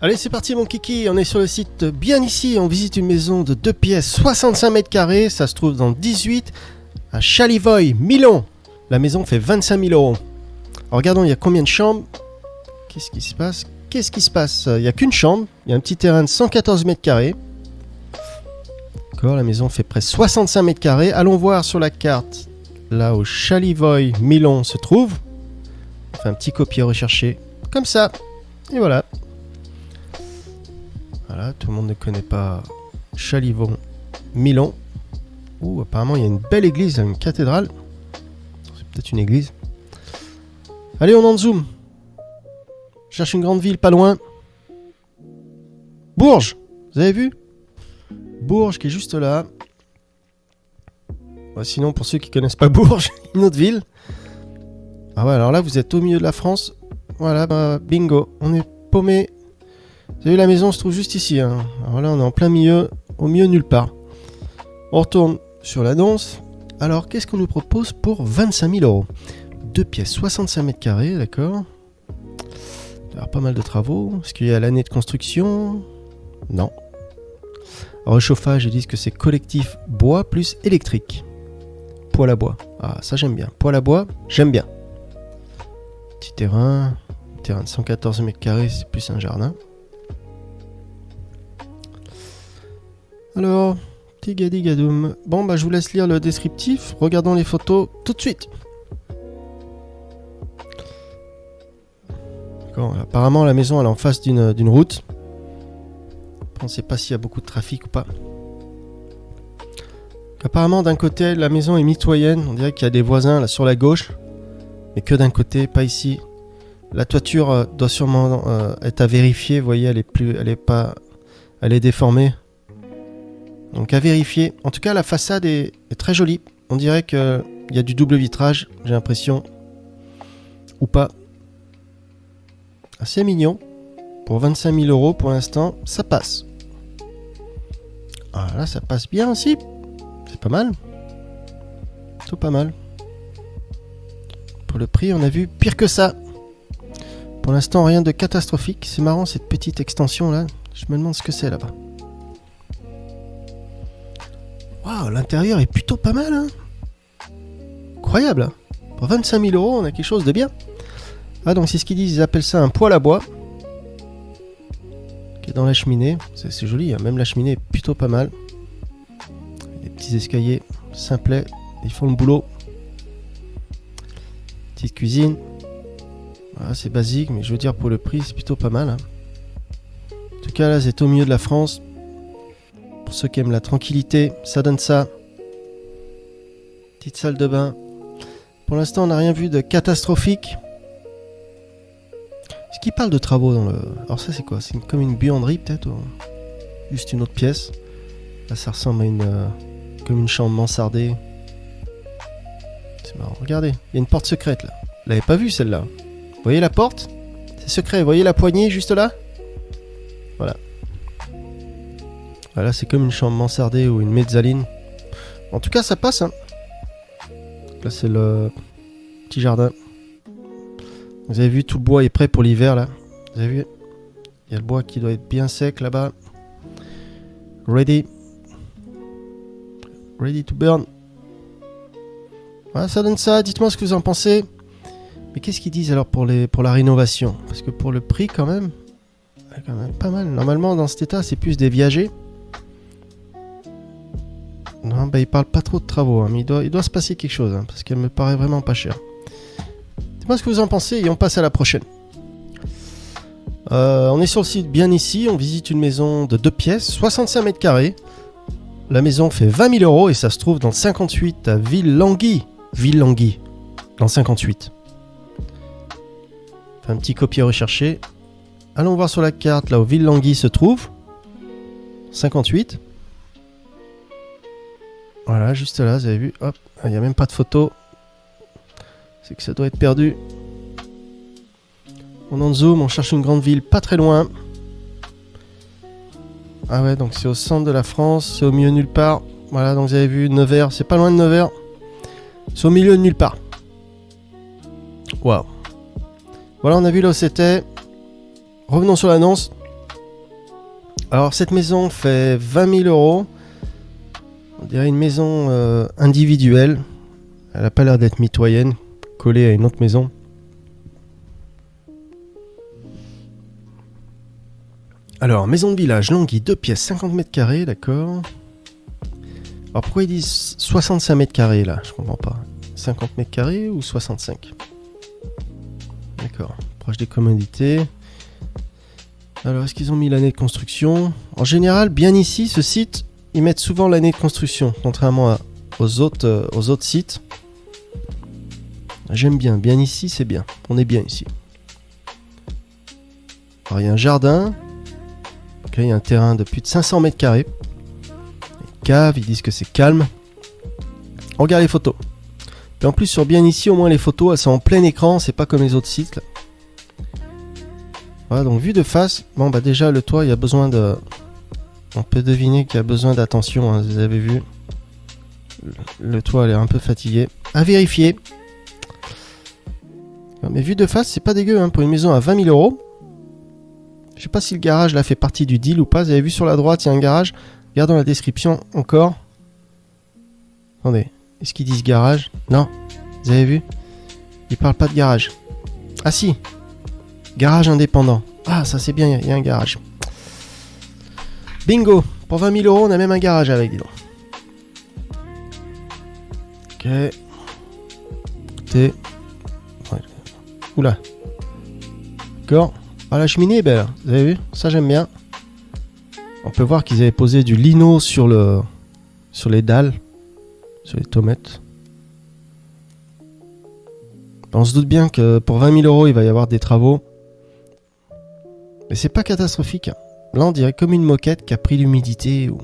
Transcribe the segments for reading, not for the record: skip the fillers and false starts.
Allez, c'est parti mon kiki, on est sur le site bien ici, on visite une maison de 2 pièces, 65 mètres carrés, ça se trouve dans le 18, à Chalivoy, Milan. La maison fait 25 000 €. Alors, regardons, il y a combien de chambres? Qu'est-ce qui se passe? Il n'y a qu'une chambre, il y a un petit terrain de 114 mètres carrés. D'accord, la maison fait presque 65 mètres carrés. Allons voir sur la carte, là où Chalivoy, Milan se trouve. On fait un petit copier recherché, comme ça, et voilà. Voilà, tout le monde ne connaît pas Chalivoy, Milan. Ouh, apparemment il y a une belle église, une cathédrale. C'est peut-être une église. Allez, on en zoom. Je cherche une grande ville pas loin. Bourges, vous avez vu? Bourges qui est juste là. Ouais, sinon, pour ceux qui connaissent pas Bourges, une autre ville. Ah ouais, alors là, vous êtes au milieu de la France. Voilà, bah, bingo, on est paumé. Vous avez vu, la maison se trouve juste ici. Hein. Alors là, on est en plein milieu, au milieu nulle part. On retourne sur l'annonce. Alors, qu'est-ce qu'on nous propose pour 25 000 €? 2 pièces, 65 mètres carrés, d'accord. Il y aura pas mal de travaux. Est-ce qu'il y a l'année de construction? Non. Réchauffage, ils disent que c'est collectif bois plus électrique. Poêle à bois. Ah, ça j'aime bien. Poêle à bois, j'aime bien. Petit terrain. Terrain de 114 mètres carrés, c'est plus un jardin. Alors, tigadigadoum. Bon, bah je vous laisse lire le descriptif. Regardons les photos tout de suite. D'accord, apparemment, la maison elle est en face d'une route. On ne sait pas s'il y a beaucoup de trafic ou pas. Apparemment, d'un côté, la maison est mitoyenne. On dirait qu'il y a des voisins là sur la gauche. Mais que d'un côté, pas ici. La toiture doit sûrement être à vérifier. Vous voyez, elle est déformée. Donc à vérifier. En tout cas, la façade est très jolie. On dirait qu'il y a du double vitrage, j'ai l'impression. Ou pas. Assez mignon. Pour 25 000 € pour l'instant, ça passe. Ah là, ça passe bien aussi. C'est pas mal. Plutôt pas mal. Pour le prix, on a vu pire que ça. Pour l'instant, rien de catastrophique. C'est marrant cette petite extension là. Je me demande ce que c'est là-bas. Waouh, l'intérieur est plutôt pas mal. Hein. Incroyable. Hein. Pour 25 000 €, on a quelque chose de bien. Ah, donc c'est ce qu'ils disent. Ils appellent ça un poêle à bois. Qui est dans la cheminée. C'est joli. Hein. Même la cheminée est plutôt pas mal. Les petits escaliers simplets. Ils font le boulot. Petite cuisine. Voilà, c'est basique, mais je veux dire, pour le prix, c'est plutôt pas mal. Hein. En tout cas, là, c'est au milieu de la France. Pour ceux qui aiment la tranquillité, ça donne ça. Petite salle de bain. Pour l'instant, on n'a rien vu de catastrophique. Est-ce qu'il parle de travaux dans le... Alors ça, c'est quoi? C'est comme une buanderie, peut-être, ou juste une autre pièce. Là, ça ressemble à comme une chambre mansardée. C'est marrant. Regardez, il y a une porte secrète, là. Vous l'avez pas vue, celle-là? Vous voyez la porte? C'est secret. Vous voyez la poignée, juste là? Voilà. Voilà, c'est comme une chambre mansardée ou une mezzaline. En tout cas, ça passe. Hein. Là, c'est le petit jardin. Vous avez vu, tout le bois est prêt pour l'hiver, là. Vous avez vu? Il y a le bois qui doit être bien sec, là-bas. Ready. Ready to burn. Voilà, ça donne ça. Dites-moi ce que vous en pensez. Mais qu'est-ce qu'ils disent alors pour la rénovation? Parce que pour le prix, quand même pas mal. Normalement, dans cet état, c'est plus des viagers. Non, bah, il parle pas trop de travaux, hein, mais il doit se passer quelque chose, hein, parce qu'elle me paraît vraiment pas chère. Dites-moi ce que vous en pensez et on passe à la prochaine. On est sur le site bien ici, on visite une maison de 2 pièces, 65 mètres carrés. La maison fait 20 000 € et ça se trouve dans le 58 à Villenguy. Villenguy, dans le 58. Fait un petit copier recherché. Allons voir sur la carte là où Villenguy se trouve. 58. Voilà, juste là, vous avez vu. Hop, il n'y a même pas de photo. C'est que ça doit être perdu. On en zoom, on cherche une grande ville pas très loin. Ah ouais, donc c'est au centre de la France, c'est au milieu de nulle part. Voilà, donc vous avez vu Nevers, c'est pas loin de Nevers. C'est au milieu de nulle part. Waouh. Voilà, on a vu là où c'était. Revenons sur l'annonce. Alors cette maison fait 20 000 euros. On dirait une maison individuelle. Elle n'a pas l'air d'être mitoyenne, collée à une autre maison. Alors, maison de village, Longhi, 2 pièces, 50 mètres carrés, d'accord. Alors pourquoi ils disent 65 mètres carrés là? Je comprends pas. 50 mètres carrés ou 65? D'accord, proche des commodités. Alors, est-ce qu'ils ont mis l'année de construction? En général, bien ici, ce site, ils mettent souvent l'année de construction, contrairement aux autres sites. J'aime bien. Bien ici, c'est bien. On est bien ici. Alors, il y a un jardin. Donc là, il y a un terrain de plus de 500 mètres carrés. Les caves, ils disent que c'est calme. On regarde les photos. Puis en plus, sur bien ici, au moins, les photos, elles sont en plein écran. C'est pas comme les autres sites, là. Voilà, donc vue de face, bon bah déjà le toit il y a besoin de... On peut deviner qu'il y a besoin d'attention, hein, vous avez vu. Le toit a l'air un peu fatigué. À vérifier. Mais vue de face c'est pas dégueu hein, pour une maison à 20 000 euros. Je sais pas si le garage là fait partie du deal ou pas. Vous avez vu sur la droite il y a un garage. Regardons la description encore. Attendez, est-ce qu'ils disent garage? Non, vous avez vu? Ils parlent pas de garage. Ah si, garage indépendant. Ah, ça c'est bien, il y a un garage. Bingo. Pour 20 000 euros, on a même un garage avec, dis donc. Ok. Écoutez. Ouais. Oula. D'accord. Ah, la cheminée est belle. Vous avez vu? Ça, j'aime bien. On peut voir qu'ils avaient posé du lino sur les dalles. Sur les tomates. On se doute bien que pour 20 000 euros, il va y avoir des travaux. Mais c'est pas catastrophique. Là, on dirait comme une moquette qui a pris l'humidité. Ou...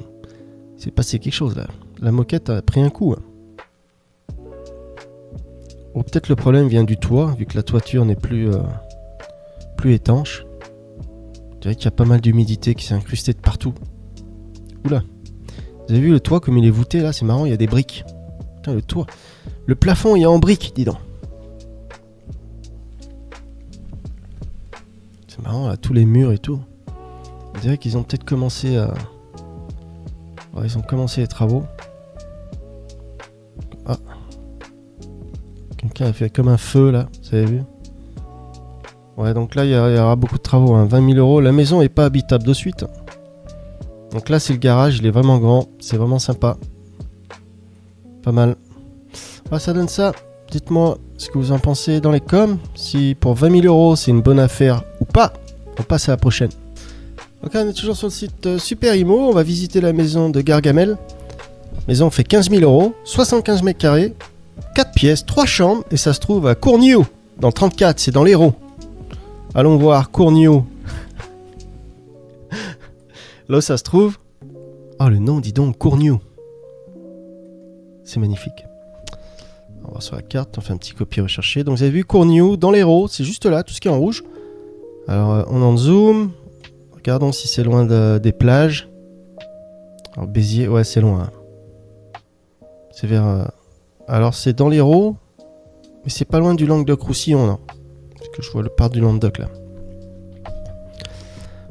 Il s'est passé quelque chose là. La moquette a pris un coup. Ou peut-être le problème vient du toit, vu que la toiture n'est plus étanche. On dirait qu'il y a pas mal d'humidité qui s'est incrustée de partout. Oula. Vous avez vu le toit comme il est voûté là? C'est marrant, il y a des briques. Putain, le toit. Le plafond il est en briques, dis donc. C'est marrant là, tous les murs et tout. On dirait qu'ils ont peut-être commencé à... Ouais, ils ont commencé les travaux. Ah. Quelqu'un a fait comme un feu là, vous avez vu? Ouais, donc là il y aura beaucoup de travaux, hein. 20 000 euros. La maison est pas habitable de suite. Donc là c'est le garage, il est vraiment grand. C'est vraiment sympa. Pas mal. Ah, ça donne ça. Dites-moi ce que vous en pensez dans les coms. Si pour 20 000 euros c'est une bonne affaire ou pas. On passe à la prochaine. Donc là, on est toujours sur le site Super Imo. On va visiter la maison de Gargamel. Maison fait 15 000 euros, 75 mètres carrés, 4 pièces, 3 chambres. Et ça se trouve à Courniou, dans le 34, c'est dans l'Hérault. Allons voir Courniou. Là ça se trouve. Oh le nom, dis donc, Courniou. C'est magnifique. On va voir sur la carte, on fait un petit copier recherché. Donc vous avez vu Courniou dans l'Hérault, c'est juste là, tout ce qui est en rouge. Alors on en zoom. Regardons si c'est loin des plages. Alors Béziers, ouais c'est loin. C'est vers... Alors c'est dans l'Hérault, mais c'est pas loin du Languedoc-Roussillon, non. Parce que je vois le parc du Languedoc là.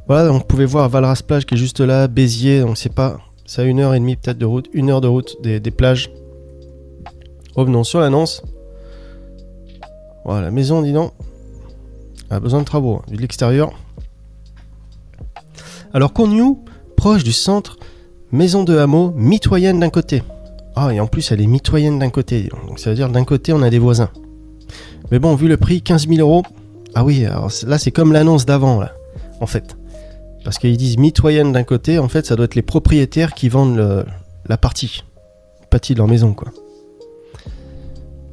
Voilà, donc vous pouvez voir Valras-Plage qui est juste là, Béziers, donc c'est pas... C'est à 1h30 peut-être de route, 1 heure de route des plages. Revenons sur l'annonce. Voilà, la maison, dis donc, a besoin de travaux, vu de l'extérieur. Alors Courniou, proche du centre, maison de hameau, mitoyenne d'un côté. Ah, et en plus elle est mitoyenne d'un côté, donc ça veut dire d'un côté on a des voisins. Mais bon, vu le prix, 15 000 euros. Ah oui, alors là c'est comme l'annonce d'avant, là, en fait. Parce qu'ils disent mitoyenne d'un côté, en fait ça doit être les propriétaires qui vendent la partie de leur maison, quoi.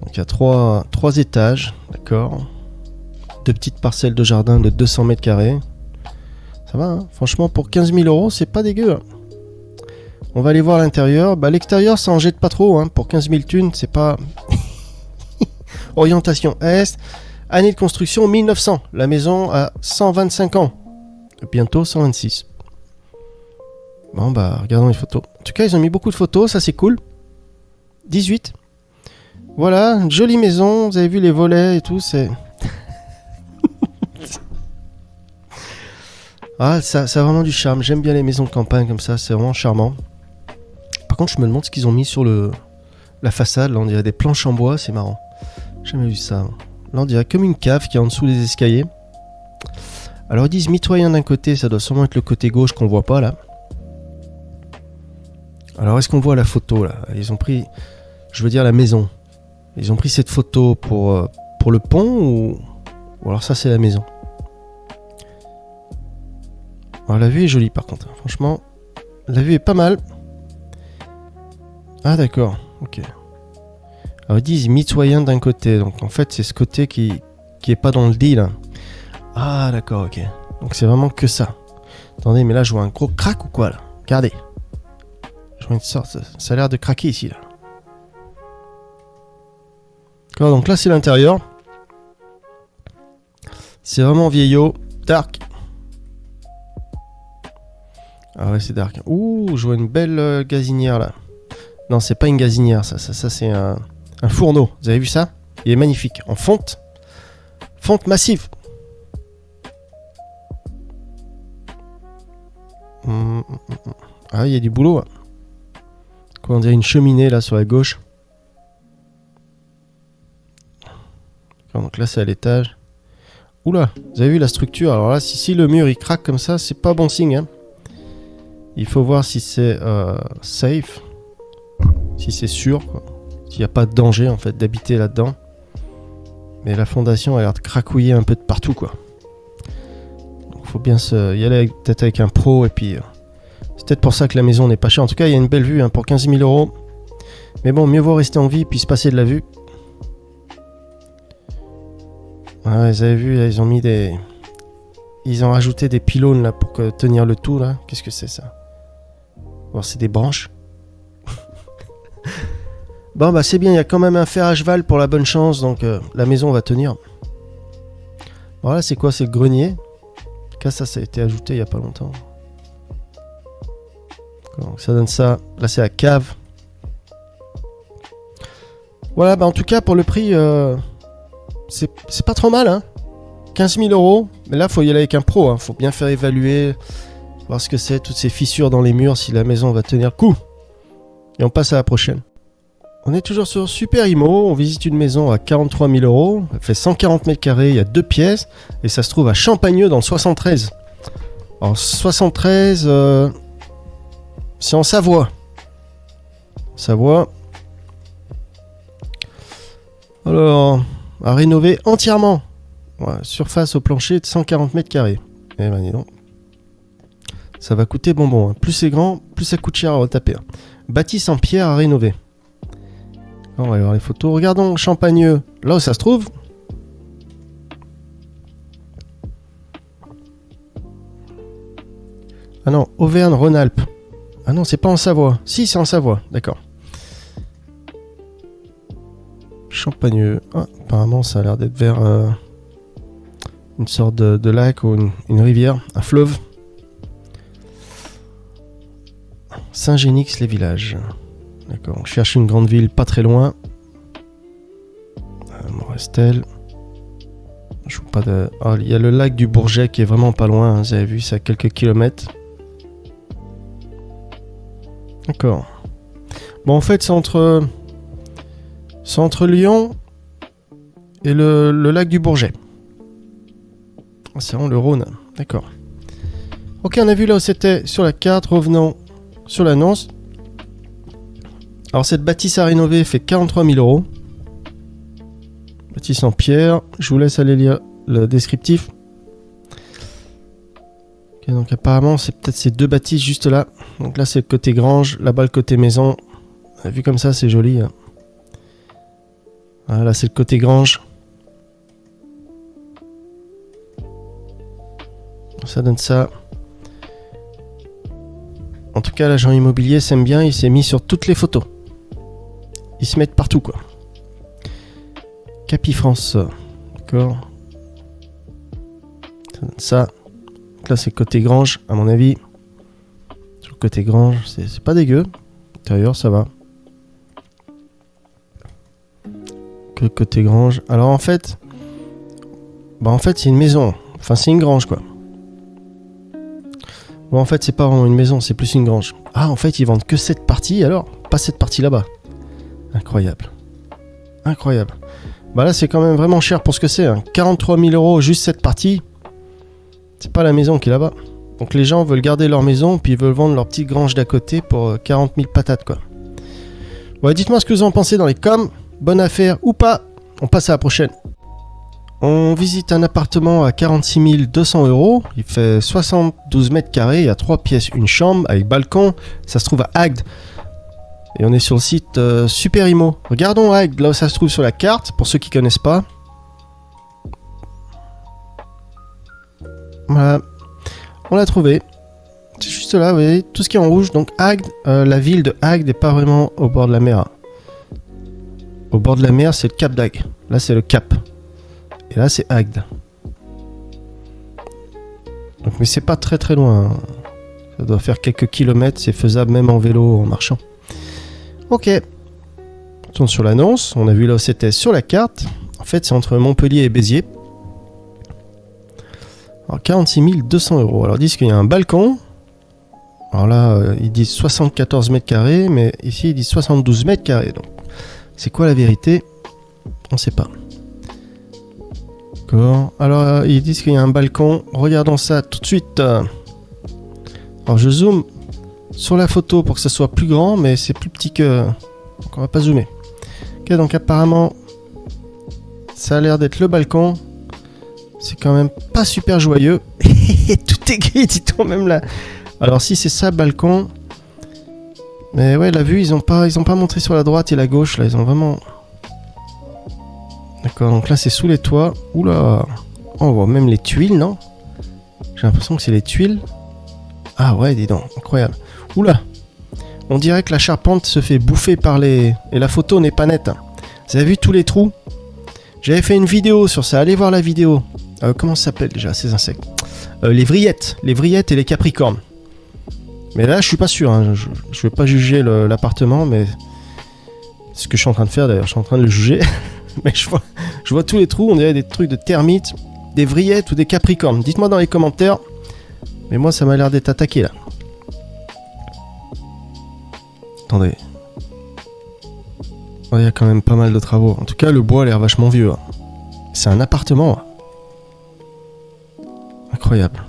Donc il y a trois étages, d'accord. 2 petites parcelles de jardin de 200 mètres carrés. Ça va, hein. Franchement, pour 15 000 euros, c'est pas dégueu. Hein. On va aller voir l'intérieur. Bah, l'extérieur, ça en jette pas trop. Hein. Pour 15 000 thunes, c'est pas... Orientation Est. Année de construction, 1900. La maison a 125 ans. Bientôt 126. Bon, bah, regardons les photos. En tout cas, ils ont mis beaucoup de photos. Ça, c'est cool. 18. Voilà, une jolie maison. Vous avez vu les volets et tout. C'est... Ah, ça a vraiment du charme. J'aime bien les maisons de campagne comme ça, c'est vraiment charmant. Par contre, je me demande ce qu'ils ont mis sur la façade. Là, on dirait des planches en bois, c'est marrant. J'ai jamais vu ça. Là, on dirait comme une cave qui est en dessous des escaliers. Alors, ils disent mitoyen d'un côté, ça doit sûrement être le côté gauche qu'on voit pas là. Alors, est-ce qu'on voit la photo là? Ils ont pris, je veux dire, la maison. Ils ont pris cette photo pour le pont ou alors ça, c'est la maison. Alors, la vue est jolie par contre. Franchement, la vue est pas mal. Ah, d'accord. Ok. Alors, ils disent mitoyen d'un côté. Donc, en fait, c'est ce côté qui est pas dans le deal. Ah, d'accord, ok. Donc, c'est vraiment que ça. Attendez, mais là, je vois un gros crack ou quoi là? Regardez. Je vois une sorte. Ça a l'air de craquer ici là. D'accord, donc là, c'est l'intérieur. C'est vraiment vieillot. Dark. Ah ouais, c'est dark. Ouh, je vois une belle gazinière là. Non, c'est pas une gazinière, ça c'est un fourneau. Vous avez vu ça? Il est magnifique. En fonte. Fonte massive. Ah, il y a du boulot. Hein. Quoi, on dirait une cheminée là sur la gauche. Donc là, c'est à l'étage. Oula, vous avez vu la structure? Alors là, si le mur il craque comme ça, c'est pas bon signe. Hein. Il faut voir si c'est safe. Si c'est sûr, quoi. S'il n'y a pas de danger en fait d'habiter là-dedans. Mais la fondation a l'air de cracouiller un peu de partout quoi. Donc faut bien y aller peut-être avec un pro et puis c'est peut-être pour ça que la maison n'est pas chère. En tout cas il y a une belle vue hein, pour 15 000 €. Mais bon, mieux vaut rester en vie et puis se passer de la vue. Ouais, vous avez vu là, ils ont rajouté des pylônes là pour tenir le tout là. Qu'est-ce que c'est ça? Alors c'est des branches. Bon bah c'est bien, il y a quand même un fer à cheval pour la bonne chance, donc la maison va tenir. Voilà, c'est quoi? C'est le grenier. Ça a été ajouté il y a pas longtemps. Donc ça donne ça. Là c'est la cave. Voilà, bah en tout cas pour le prix, c'est pas trop mal hein. 15 000 €. Mais là faut y aller avec un pro, hein. Faut bien faire évaluer, voir ce que c'est, toutes ces fissures dans les murs, si la maison va tenir le coup. Et on passe à la prochaine. On est toujours sur Super Imo, on visite une maison à 43 000 €, elle fait 140 mètres carrés, il y a 2 pièces, et ça se trouve à Champagneux dans le 73. Alors 73, c'est en Savoie. Savoie. Alors, à rénover entièrement. Ouais, surface au plancher de 140 mètres carrés. Eh ben dis donc. Ça va coûter bonbon. Hein. Plus c'est grand, plus ça coûte cher à retaper. Hein. Bâtisse en pierre à rénover. On va aller voir les photos. Regardons Champagneux, là où ça se trouve. Ah non, Auvergne-Rhône-Alpes. Ah non, c'est pas en Savoie. Si, c'est en Savoie, d'accord. Champagneux. Ah, apparemment, ça a l'air d'être vers une sorte de lac ou une rivière, un fleuve. Saint-Génix-les-Villages. D'accord, on cherche une grande ville pas très loin. Morestel. Je vois pas de. Oh, il y a le lac du Bourget qui est vraiment pas loin. Hein, vous avez vu, c'est à quelques kilomètres. D'accord. Bon, en fait, c'est entre Lyon et le lac du Bourget. C'est vraiment le Rhône. D'accord. Ok, on a vu là où c'était sur la carte. Revenons sur l'annonce. Alors cette bâtisse à rénover fait 43 000 €. Bâtisse en pierre. Je vous laisse aller lire le descriptif. Okay, donc apparemment c'est peut-être ces deux bâtisses juste là. Donc là c'est le côté grange, là-bas le côté maison. Vu comme ça c'est joli. Hein. Voilà, là c'est le côté grange. Ça donne ça. En tout cas l'agent immobilier s'aime bien, il s'est mis sur toutes les photos. Ils se mettent partout quoi. Capifrance. D'accord. Ça donne ça. Donc là c'est le côté grange à mon avis. Sur le côté grange, c'est pas dégueu. L'intérieur ça va. Que le côté grange. Alors en fait c'est une maison. Enfin c'est une grange quoi. Bon, en fait, c'est pas vraiment une maison, c'est plus une grange. Ah, en fait, ils vendent que cette partie, alors? Pas cette partie là-bas. Incroyable. Incroyable. Bah là, c'est quand même vraiment cher pour ce que c'est. Hein. 43 000 € juste cette partie. C'est pas la maison qui est là-bas. Donc les gens veulent garder leur maison, puis ils veulent vendre leur petite grange d'à côté pour 40 000 patates, quoi. Ouais, dites-moi ce que vous en pensez dans les coms. Bonne affaire ou pas. On passe à la prochaine. On visite un appartement à 46 200 €. Il fait 72 mètres carrés. Il y a 3 pièces, une chambre avec balcon. Ça se trouve à Agde. Et on est sur le site Super Imo. Regardons Agde, là où ça se trouve sur la carte, pour ceux qui ne connaissent pas. Voilà. On l'a trouvé. C'est juste là, vous voyez, tout ce qui est en rouge. Donc Agde, la ville de Agde n'est pas vraiment au bord de la mer. Au bord de la mer, c'est le cap d'Agde. Là, c'est le cap. Et là, c'est Agde. Donc, mais c'est pas très très loin. Ça doit faire quelques kilomètres. C'est faisable même en vélo, en marchant. Ok. On tourne sur l'annonce. On a vu là où c'était sur la carte. En fait, c'est entre Montpellier et Béziers. Alors, 46 200 €. Alors, ils disent qu'il y a un balcon. Alors là, ils disent 74 mètres carrés. Mais ici, ils disent 72 mètres carrés. Donc, c'est quoi la vérité? On ne sait pas. Alors, ils disent qu'il y a un balcon. Regardons ça tout de suite. Alors, je zoome sur la photo pour que ça soit plus grand, mais c'est plus petit que... Donc, on va pas zoomer. Ok, donc apparemment, ça a l'air d'être le balcon. C'est quand même pas super joyeux. Tout est gris, dit-on même là. Alors, si c'est ça, balcon... Mais ouais, la vue, ils ont pas montré sur la droite et la gauche, là. Ils ont vraiment... D'accord, donc là c'est sous les toits. Oula, on voit même les tuiles, non? J'ai l'impression que c'est les tuiles. Ah ouais, dis donc, incroyable. Oula, on dirait que la charpente se fait bouffer par les... Et la photo n'est pas nette. Vous avez vu tous les trous? J'avais fait une vidéo sur ça, allez voir la vidéo. Comment ça s'appelle déjà ces insectes? Les vrillettes et les capricornes. Mais là je suis pas sûr, hein. Je vais pas juger l'appartement, mais... C'est ce que je suis en train de faire d'ailleurs, je suis en train de le juger. Mais je vois tous les trous, on dirait des trucs de termites, des vrillettes ou des capricornes. Dites-moi dans les commentaires. Mais moi, ça m'a l'air d'être attaqué là. Attendez. Oh, il y a quand même pas mal de travaux. En tout cas, le bois a l'air vachement vieux. Hein. C'est un appartement. Hein. Incroyable.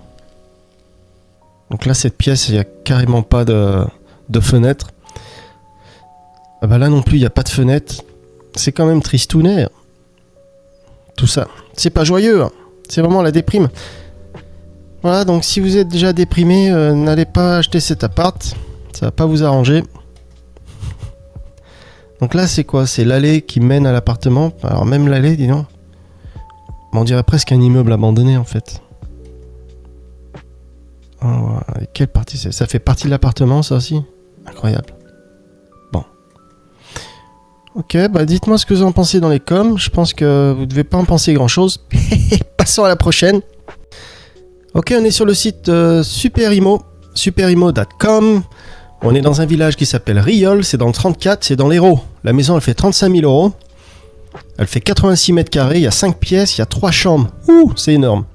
Donc là, cette pièce, il n'y a carrément pas de fenêtre. Ah bah là non plus, il n'y a pas de fenêtre. C'est quand même tristounet. Tout ça. C'est pas joyeux. Hein. C'est vraiment la déprime. Voilà, donc si vous êtes déjà déprimé, n'allez pas acheter cet appart. Ça va pas vous arranger. Donc là, c'est quoi? C'est l'allée qui mène à l'appartement. Alors même l'allée, dis donc. On dirait presque un immeuble abandonné en fait. Oh, quelle partie c'est? Ça fait partie de l'appartement, ça aussi? Incroyable. Ok, bah dites-moi ce que vous en pensez dans les coms. Je pense que vous devez pas en penser grand-chose. Passons à la prochaine. Ok, on est sur le site Superimo, superimo.com. On est dans un village qui s'appelle Rieul, c'est dans le 34, c'est dans l'Hérault. La maison, elle fait 35 000 €. Elle fait 86 mètres carrés, il y a 5 pièces, il y a 3 chambres. Ouh, c'est énorme.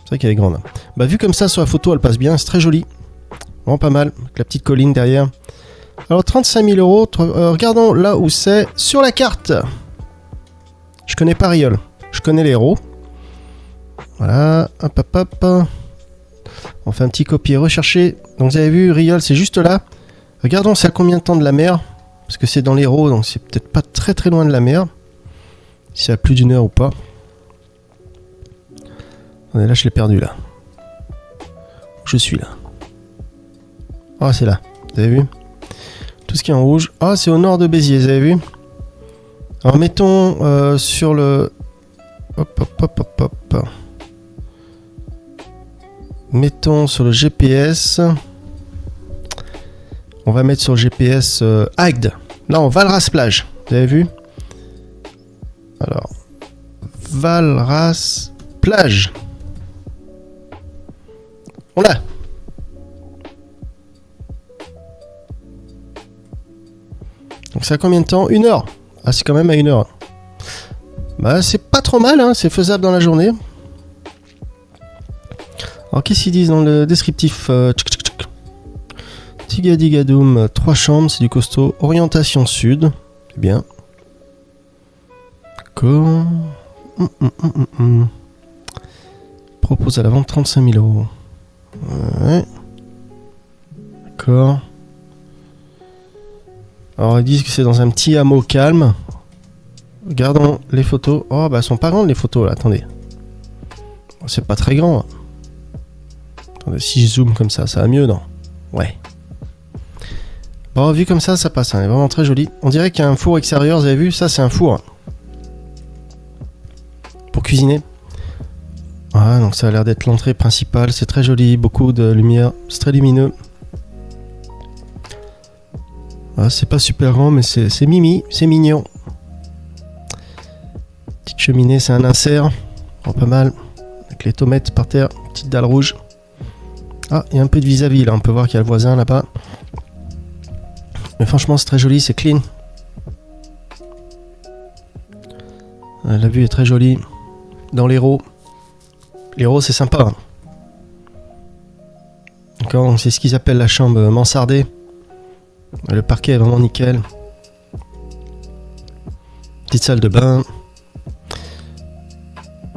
C'est vrai qu'elle est grande. Bah vu comme ça, sur la photo, elle passe bien, c'est très joli. Vraiment pas mal, avec la petite colline derrière. Alors 35 000 €, regardons là où c'est sur la carte. Je connais pas Rieul, je connais les héros. Voilà, hop. On fait un petit copier rechercher. Donc vous avez vu, Rieul c'est juste là. Regardons c'est à combien de temps de la mer. Parce que c'est dans l'Hérault, donc c'est peut-être pas très très loin de la mer. Si c'est à plus d'1 heure ou pas. Attendez, là je l'ai perdu là. Je suis là. Ah c'est là, vous avez vu? Tout ce qui est en rouge. Ah, c'est au nord de Béziers, vous avez vu? Alors, mettons sur le... Hop. Mettons sur le GPS. On va mettre sur le GPS Agde. Là, on Valras-Plage. Vous avez vu? Alors, Valras-Plage. On l'a. Donc c'est à combien de temps? 1 heure. Ah, c'est quand même à 1 heure. Bah, c'est pas trop mal, hein, c'est faisable dans la journée. Alors, qu'est-ce qu'ils disent dans le descriptif? Tigadigadoum, 3 chambres, c'est du costaud. Orientation sud, c'est bien. D'accord. Propose à la vente 35 000 euros. Ouais. D'accord. Alors ils disent que c'est dans un petit hameau calme. Regardons les photos. Oh bah elles sont pas grandes les photos là, attendez. C'est pas très grand. Attendez, si je zoome comme ça va mieux, non? Ouais. Bon, vu comme ça passe, hein, elle est vraiment très joli. On dirait qu'il y a un four extérieur, vous avez vu? Ça c'est un four. Pour cuisiner. Voilà, donc ça a l'air d'être l'entrée principale, c'est très joli, beaucoup de lumière, c'est très lumineux. Voilà, c'est pas super grand, mais c'est mimi, c'est mignon. Petite cheminée, c'est un insert, oh, pas mal, avec les tomates par terre, petite dalle rouge. Ah, il y a un peu de vis-à-vis là, on peut voir qu'il y a le voisin là-bas. Mais franchement, c'est très joli, c'est clean. La vue est très jolie. Dans l'Hérault. L'Hérault, c'est sympa. Hein. D'accord, c'est ce qu'ils appellent la chambre mansardée. Le parquet est vraiment nickel. Petite salle de bain.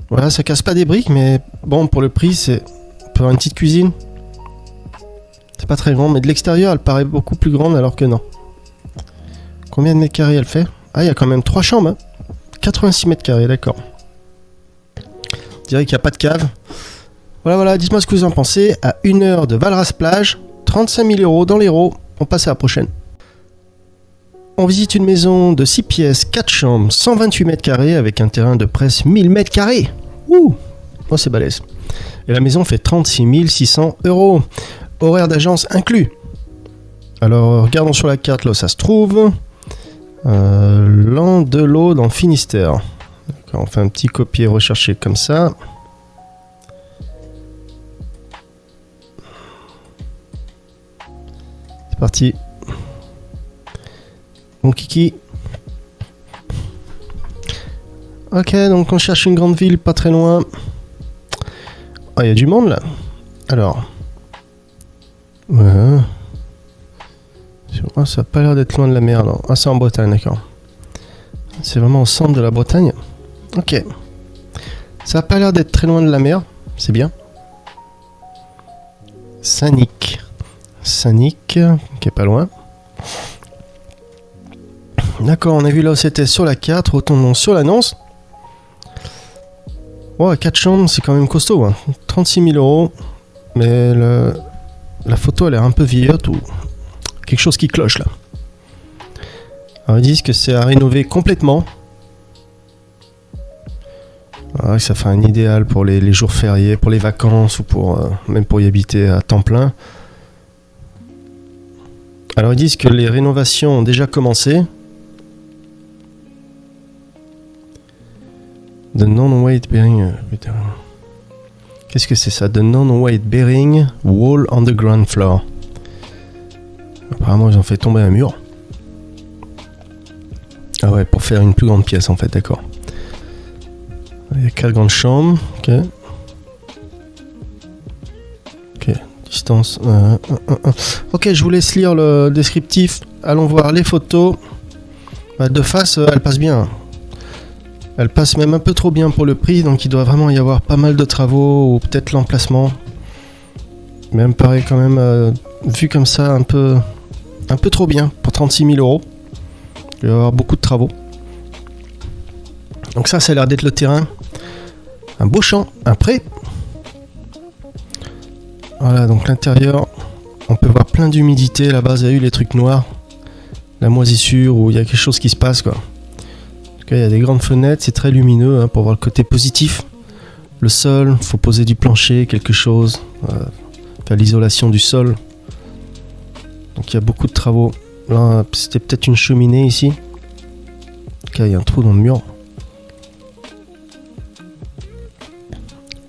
Voilà, ça casse pas des briques, mais bon, pour le prix, c'est pour une petite cuisine. C'est pas très grand, mais de l'extérieur, elle paraît beaucoup plus grande alors que non. Combien de mètres carrés elle fait? Ah, il y a quand même 3 chambres. Hein. 86 mètres carrés, d'accord. Je dirais qu'il n'y a pas de cave. Voilà, dites-moi ce que vous en pensez. À 1 heure de Valras-Plage, 35 000 euros dans l'Hérault. On passe à la prochaine. On visite une maison de 6 pièces, 4 chambres, 128 mètres carrés avec un terrain de presque 1000 mètres carrés. Ouh, oh, c'est balèze. Et la maison fait 36 600 euros. Horaire d'agence inclus. Alors, regardons sur la carte là où ça se trouve. Landelot dans le Finistère. D'accord, on fait un petit copier recherché comme ça. C'est parti. Bon kiki. Ok, donc on cherche une grande ville pas très loin. Ah, il y a du monde là. Alors. Ouais. Oh, ça a pas l'air d'être loin de la mer, non. Ah, c'est en Bretagne, d'accord. C'est vraiment au centre de la Bretagne. Ok. Ça a pas l'air d'être très loin de la mer. C'est bien. Saint-Nic. Saint-Nic, qui est pas loin. D'accord, on a vu là où c'était sur la carte. Retournons sur l'annonce. Oh, 4 chambres, c'est quand même costaud. Hein. 36 000 euros. Mais la photo, elle est un peu vieillotte ou quelque chose qui cloche là. Alors, ils disent que c'est à rénover complètement. Alors, ça fait un idéal pour les jours fériés, pour les vacances ou pour même pour y habiter à temps plein. Alors ils disent que les rénovations ont déjà commencé. The non-weight bearing. Qu'est-ce que c'est ça? The non-weight bearing wall on the ground floor. Apparemment ils ont fait tomber un mur. Ah ouais, pour faire une plus grande pièce en fait, d'accord. Il y a 4 grandes chambres. Ok. Ok, distance. Ok, je vous laisse lire le descriptif. Allons voir les photos. De face, elle passe bien. Elle passe même un peu trop bien pour le prix, donc il doit vraiment y avoir pas mal de travaux ou peut-être l'emplacement. Mais elle me paraît quand même, vu comme ça, un peu trop bien pour 36 000 euros. Il va y avoir beaucoup de travaux. Donc ça a l'air d'être le terrain. Un beau champ, un pré. Voilà, donc l'intérieur, on peut voir plein d'humidité. Là-bas, vous avez eu les trucs noirs. La moisissure, où il y a quelque chose qui se passe, quoi. En tout cas, il y a des grandes fenêtres, c'est très lumineux, hein, pour voir le côté positif. Le sol, il faut poser du plancher, quelque chose. Faire l'isolation du sol. Donc il y a beaucoup de travaux. Là, c'était peut-être une cheminée ici. En tout cas, il y a un trou dans le mur.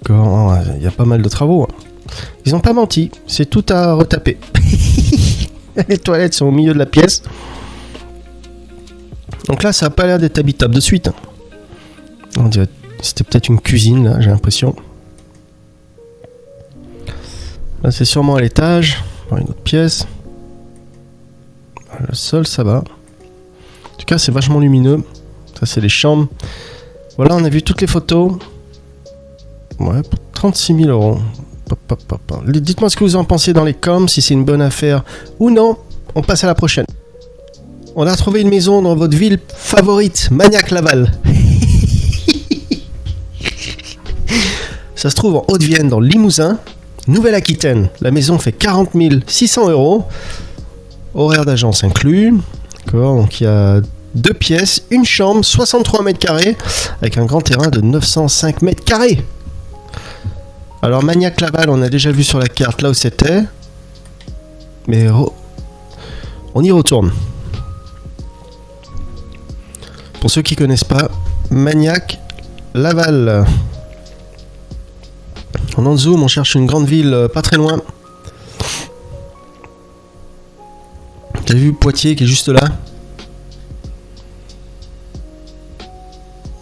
D'accord, il y a pas mal de travaux. Ils n'ont pas menti, c'est tout à retaper. Les toilettes sont au milieu de la pièce. Donc là, ça n'a pas l'air d'être habitable de suite. On dirait c'était peut-être une cuisine, là, j'ai l'impression. Là, c'est sûrement à l'étage. Une autre pièce. Le sol, ça va. En tout cas, c'est vachement lumineux. Ça, c'est les chambres. Voilà, on a vu toutes les photos. Ouais, pour 36 000 euros. Dites-moi ce que vous en pensez dans les coms, si c'est une bonne affaire ou non. On passe à la prochaine. On a retrouvé une maison dans votre ville favorite, Magnac-Laval. Ça se trouve en Haute-Vienne, dans le Limousin, Nouvelle-Aquitaine. La maison fait 40 600 euros. Horaire d'agence inclus. D'accord, donc il y a 2 pièces, une chambre, 63 mètres carrés, avec un grand terrain de 905 mètres carrés. Alors Magnac-Laval, on a déjà vu sur la carte là où c'était. Mais on y retourne. Pour ceux qui connaissent pas, Magnac-Laval. En zoom, on cherche une grande ville pas très loin. T'as vu Poitiers qui est juste là?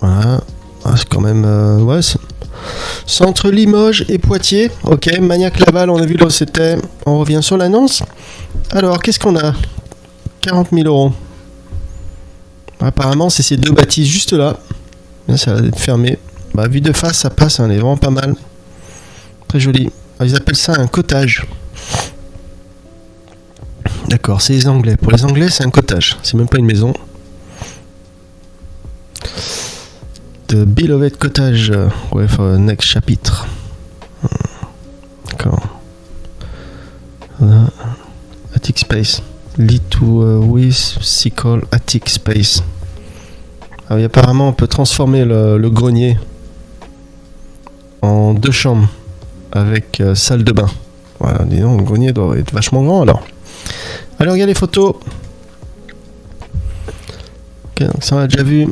Voilà. Ah, c'est quand même... ouais, c'est entre Limoges et Poitiers. Ok, Magnac-Laval, on a vu là où c'était. On revient sur l'annonce. Alors, qu'est-ce qu'on a? 40 000 euros. Apparemment, c'est ces 2 bâtisses juste là. Là, ça va être fermé. Bah, vue de face, ça passe, hein, elle est vraiment pas mal. Très joli. Alors, ils appellent ça un cottage. D'accord, c'est les Anglais. Pour les Anglais, c'est un cottage. C'est même pas une maison. The Beloved Cottage. Ouais, next chapitre. D'accord. Voilà. Attic Space. Lead to Whimsical Attic Space. Ah oui, apparemment, on peut transformer le grenier en 2 chambres avec salle de bain. Voilà, dis donc, le grenier doit être vachement grand alors. Alors, regarde les photos. Ok, donc ça on a déjà vu.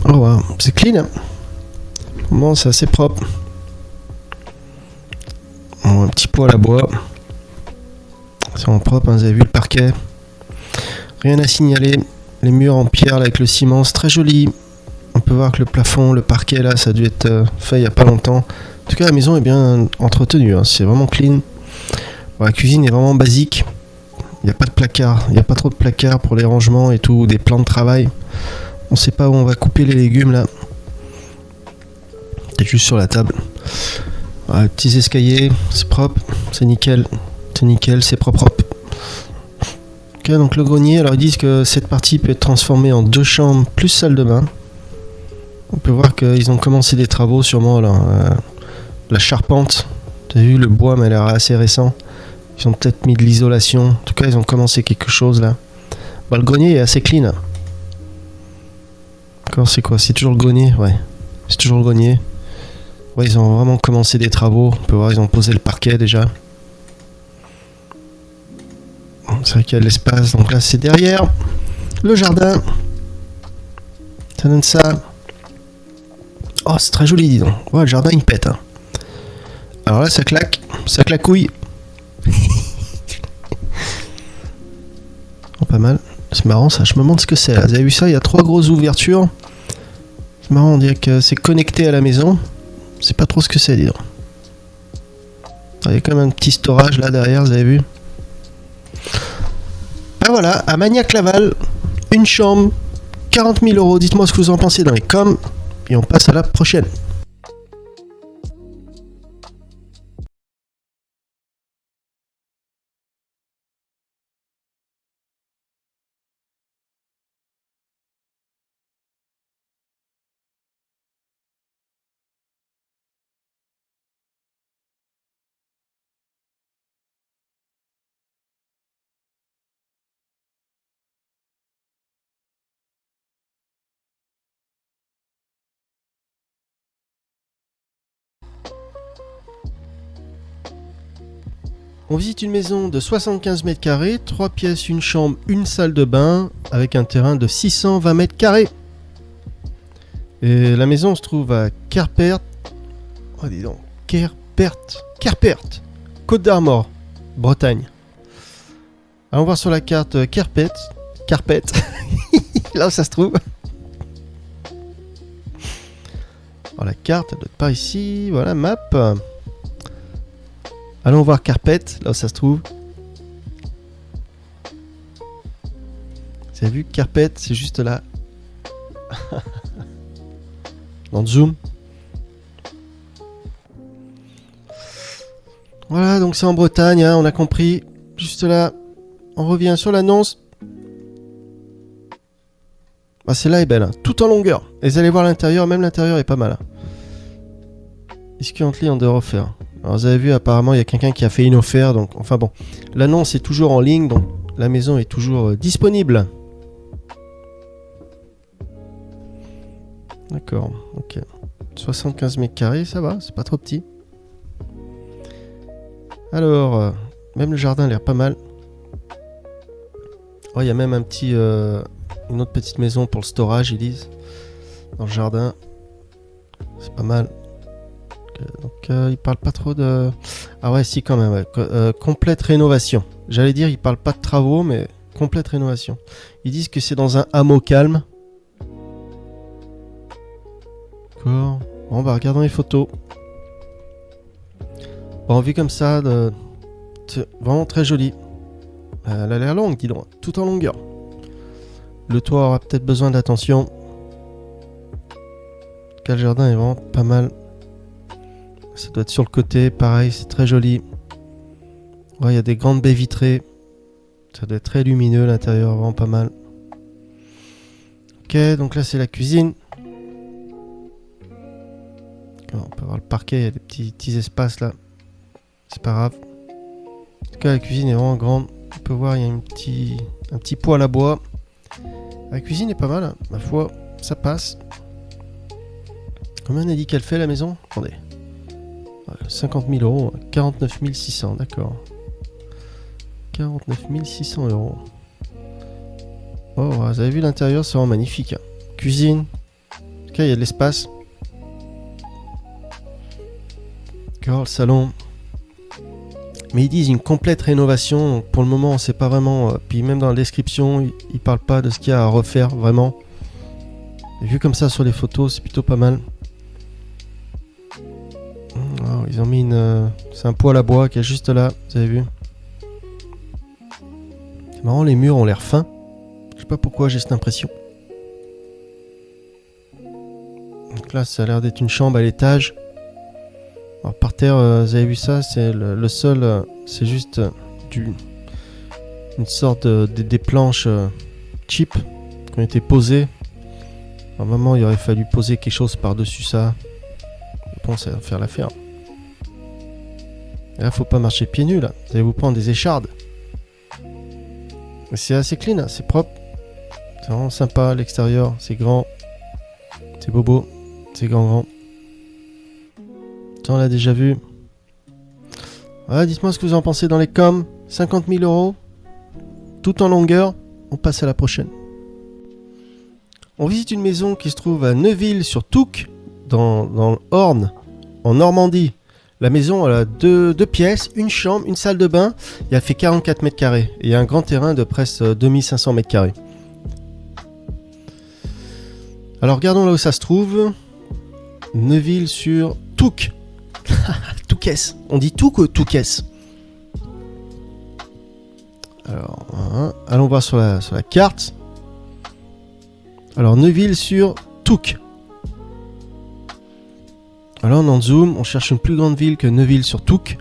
Oh, wow. C'est clean. Hein. Bon, c'est assez propre. Bon, un petit poêle à bois. C'est vraiment propre, hein, vous avez vu le parquet. Rien à signaler. Les murs en pierre là, avec le ciment, c'est très joli. On peut voir que le plafond, le parquet là, ça a dû être fait il n'y a pas longtemps. En tout cas, la maison est bien entretenue, hein, c'est vraiment clean. Bon, la cuisine est vraiment basique. Il n'y a pas de placard, il n'y a pas trop de placard pour les rangements et tout, des plans de travail. On sait pas où on va couper les légumes là. C'est juste sur la table. Voilà, petits escaliers, c'est propre, c'est nickel, c'est propre. Ok, donc le grenier, alors ils disent que cette partie peut être transformée en 2 chambres plus salle de bain. On peut voir qu'ils ont commencé des travaux sûrement là. La charpente, t'as vu le bois m'a l'air assez récent. Ils ont peut-être mis de l'isolation. En tout cas, ils ont commencé quelque chose là. Bah, le grenier est assez clean. D'accord, c'est quoi? C'est toujours le grenier? Ouais, c'est toujours le grenier. Ouais, ils ont vraiment commencé des travaux. On peut voir, ils ont posé le parquet déjà. C'est vrai qu'il y a de l'espace. Donc là, c'est derrière le jardin. Ça donne ça. Oh, c'est très joli, dis donc. Ouais, le jardin, il pète. Hein. Alors là, ça claque. Ça claquouille. Oh, pas mal. C'est marrant ça, je me demande ce que c'est. Vous avez vu ça, il y a 3 grosses ouvertures. C'est marrant, on dirait que c'est connecté à la maison. Je sais pas trop ce que c'est, dis donc. Il y a quand même un petit storage là derrière, vous avez vu. Ben voilà, à Magnac-Laval, une chambre, 40 000 euros. Dites-moi ce que vous en pensez dans les coms. Et on passe à la prochaine. On visite une maison de 75 mètres carrés, 3 pièces, une chambre, une salle de bain, avec un terrain de 620 mètres carrés. Et la maison se trouve à Querpert. Oh, dis donc, Querpert, Côte d'Armor, Bretagne. Allons voir sur la carte Querpet, là où ça se trouve. Alors la carte, elle doit être par ici, voilà, map. Allons voir Querpet, là où ça se trouve. Vous avez vu, carpet, c'est juste là. Dans le zoom. Voilà, donc c'est en Bretagne, hein, on a compris. Juste là, on revient sur l'annonce. Ah, celle-là est belle, hein, tout en longueur. Et vous allez voir l'intérieur, même l'intérieur est pas mal. Hein. Is currently under offer. Alors vous avez vu, apparemment, il y a quelqu'un qui a fait une offre, donc enfin bon. L'annonce est toujours en ligne, donc la maison est toujours disponible. D'accord, ok. 75 mètres carrés, ça va, c'est pas trop petit. Alors, même le jardin a l'air pas mal. Oh, il y a même un petit, une autre petite maison pour le storage, ils disent. Dans le jardin. C'est pas mal. Donc, ils parlent pas trop de... Ah ouais, si, quand même. Ouais. Complète rénovation. J'allais dire, ils parlent pas de travaux, mais complète rénovation. Ils disent que c'est dans un hameau calme. D'accord. Bon, bah, regardons les photos. Bon, vu comme ça, c'est vraiment très joli. Elle a l'air longue, dis donc. Tout en longueur. Le toit aura peut-être besoin d'attention. Le jardin est vraiment pas mal. Ça doit être sur le côté, pareil, c'est très joli. Ouais, il y a des grandes baies vitrées. Ça doit être très lumineux l'intérieur, vraiment pas mal. Ok, donc là c'est la cuisine. On peut voir le parquet, il y a des petits espaces là. C'est pas grave. En tout cas, la cuisine est vraiment grande. On peut voir, il y a un petit poêle à bois. La cuisine est pas mal, hein. Ma foi, ça passe. Combien on a dit qu'elle fait la maison? Attendez. 50 000 euros, 49 600, d'accord. 49 600 euros. Oh, vous avez vu l'intérieur, c'est vraiment magnifique. Hein. Cuisine. En tout cas, il y a de l'espace. D'accord, le salon. Mais ils disent une complète rénovation. Donc pour le moment, on sait pas vraiment. Puis même dans la description, ils parlent pas de ce qu'il y a à refaire vraiment. Et vu comme ça sur les photos, c'est plutôt pas mal. Oh, ils ont mis c'est un poêle à bois qui est juste là. Vous avez vu? C'est marrant, les murs ont l'air fins. Je sais pas pourquoi j'ai cette impression. Donc là, ça a l'air d'être une chambre à l'étage. Alors, par terre, vous avez vu ça, c'est le sol, c'est juste une sorte des planches cheap qui ont été posées. Normalement, il aurait fallu poser quelque chose par-dessus ça. Je pense à faire l'affaire. Et là, faut pas marcher pieds nus, là. Vous allez vous prendre des échardes. Mais c'est assez clean, hein, c'est propre. C'est vraiment sympa, l'extérieur, c'est grand. C'est bobo, c'est grand. Ça, on l'a déjà vu. Voilà, dites-moi ce que vous en pensez dans les coms. 50 000 euros. Tout en longueur. On passe à la prochaine. On visite une maison qui se trouve à Neuville-sur-Touques, dans le Orne, en Normandie. La maison, elle a deux pièces, une chambre, une salle de bain, et elle fait 44 mètres carrés. Et il y a un grand terrain de presque 2500 mètres carrés. Alors, regardons là où ça se trouve. Neuville-sur-Touques. Touquès. On dit Touques ou Touquès? Alors, allons voir sur la carte. Alors, Neuville-sur-Touques. Alors, on en zoom, on cherche une plus grande ville que Neuville-sur-Touques.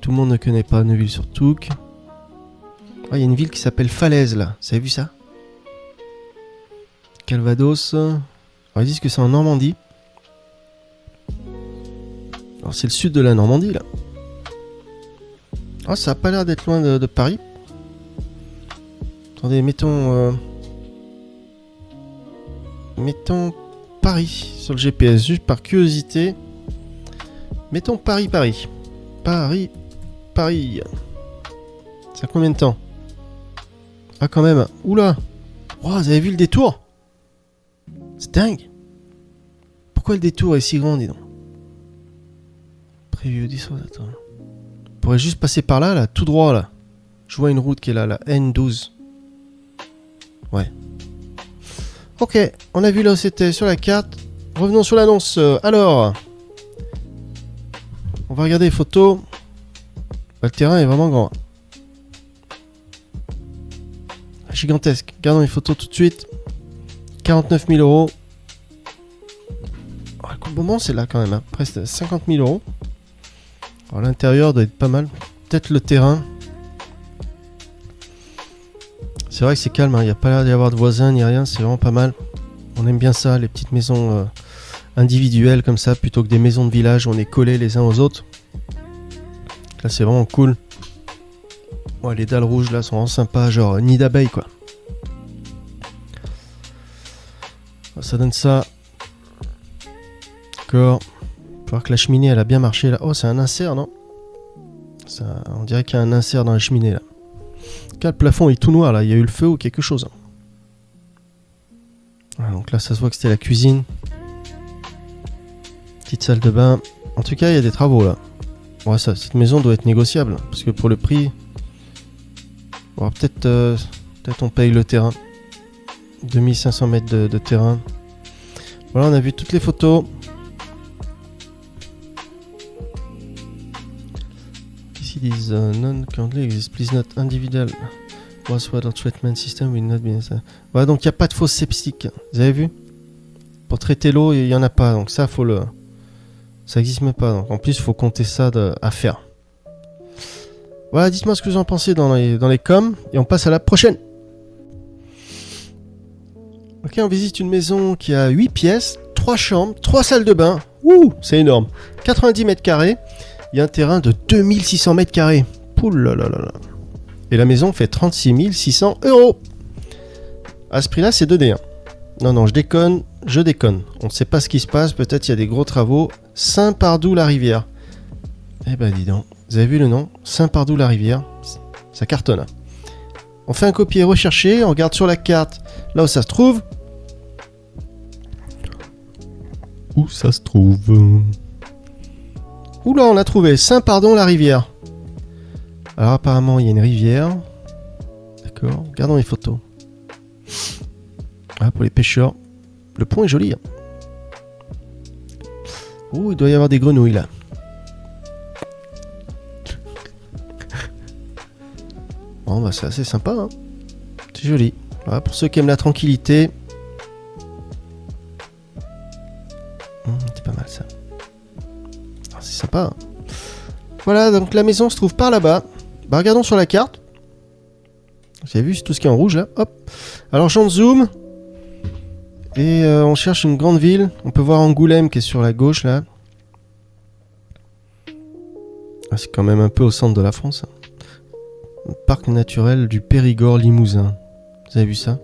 Tout le monde ne connaît pas Neuville-sur-Touques. Il y a une ville qui s'appelle Falaise, là. Vous avez vu ça? Calvados. Alors, ils disent que c'est en Normandie. Alors, c'est le sud de la Normandie, là. Ah, ça a pas l'air d'être loin de Paris. Attendez, mettons Paris sur le GPS, juste par curiosité. Mettons Paris. Paris. Ça a combien de temps? Ah, quand même. Oula. Oh, vous avez vu le détour? C'est dingue. Pourquoi le détour est si grand, dis donc? Prévu 10 heures, attends. On pourrait juste passer par là, tout droit, là. Je vois une route qui est là, la N12. Ouais. Ok, on a vu là où c'était sur la carte. Revenons sur l'annonce. Alors, on va regarder les photos. Le terrain est vraiment grand. gigantesque. Regardons les photos tout de suite. 49 000 euros. Le coup de bonbon, c'est là quand même. Hein. Presque 50 000 euros. Alors, l'intérieur doit être pas mal. Peut-être le terrain. C'est vrai que c'est calme. Il n'y a pas l'air d'y avoir de voisins ni rien. C'est vraiment pas mal. On aime bien ça, les petites maisons individuelles comme ça, plutôt que des maisons de village où on est collés les uns aux autres. Là, c'est vraiment cool. Ouais, les dalles rouges là sont vraiment sympas, genre nid d'abeilles quoi. Ça donne ça. D'accord. Faut voir que la cheminée elle a bien marché là. Oh, c'est un insert, non? Ça, on dirait qu'il y a un insert dans la cheminée là. Le plafond est tout noir là, il y a eu le feu ou quelque chose. Voilà, donc là ça se voit que c'était la cuisine. Petite salle de bain. En tout cas il y a des travaux là. Ouais, ça, cette maison doit être négociable. Parce que pour le prix... Bon, peut-être on paye le terrain. 2500 mètres de terrain. Voilà, on a vu toutes les photos. Ici ils disent non currently exists, please not individual wastewater treatment system will not be. Voilà, donc il n'y a pas de fosse septique. Vous avez vu? Pour traiter l'eau, il n'y en a pas. Donc ça, faut le... Ça n'existe même pas. Donc en plus, il faut compter ça à faire. Voilà, dites-moi ce que vous en pensez dans les coms. Et on passe à la prochaine. Ok, on visite une maison qui a 8 pièces, 3 chambres, 3 salles de bain. Ouh, c'est énorme. 90 mètres carrés. Il y a un terrain de 2600 mètres carrés. Poulalala. Et la maison fait 36 600 euros. À ce prix-là, c'est 2D. Non, je déconne. On ne sait pas ce qui se passe. Peut-être il y a des gros travaux. Saint-Pardoux-la-Rivière. Eh ben, dis donc. Vous avez vu le nom? Saint-Pardoux-la-Rivière. Ça cartonne. On fait un copier recherché. On regarde sur la carte là où ça se trouve. Où ça se trouve? Oula, on l'a trouvé. Saint-Pardon-la-Rivière. Alors apparemment, il y a une rivière. D'accord. Regardons les photos. Ah, pour les pêcheurs. Le pont est joli. Oh, il doit y avoir des grenouilles là. Bon, bah c'est assez sympa. Hein. C'est joli. Voilà, pour ceux qui aiment la tranquillité. C'est pas mal ça. Ah, c'est sympa. Hein. Voilà, donc la maison se trouve par là-bas. Bah, regardons sur la carte. Vous avez vu, c'est tout ce qui est en rouge là. Hop. Alors, j'en zoom. Et on cherche une grande ville. On peut voir Angoulême qui est sur la gauche là. Ah, c'est quand même un peu au centre de la France. Le parc naturel du Périgord-Limousin. Vous avez vu ça?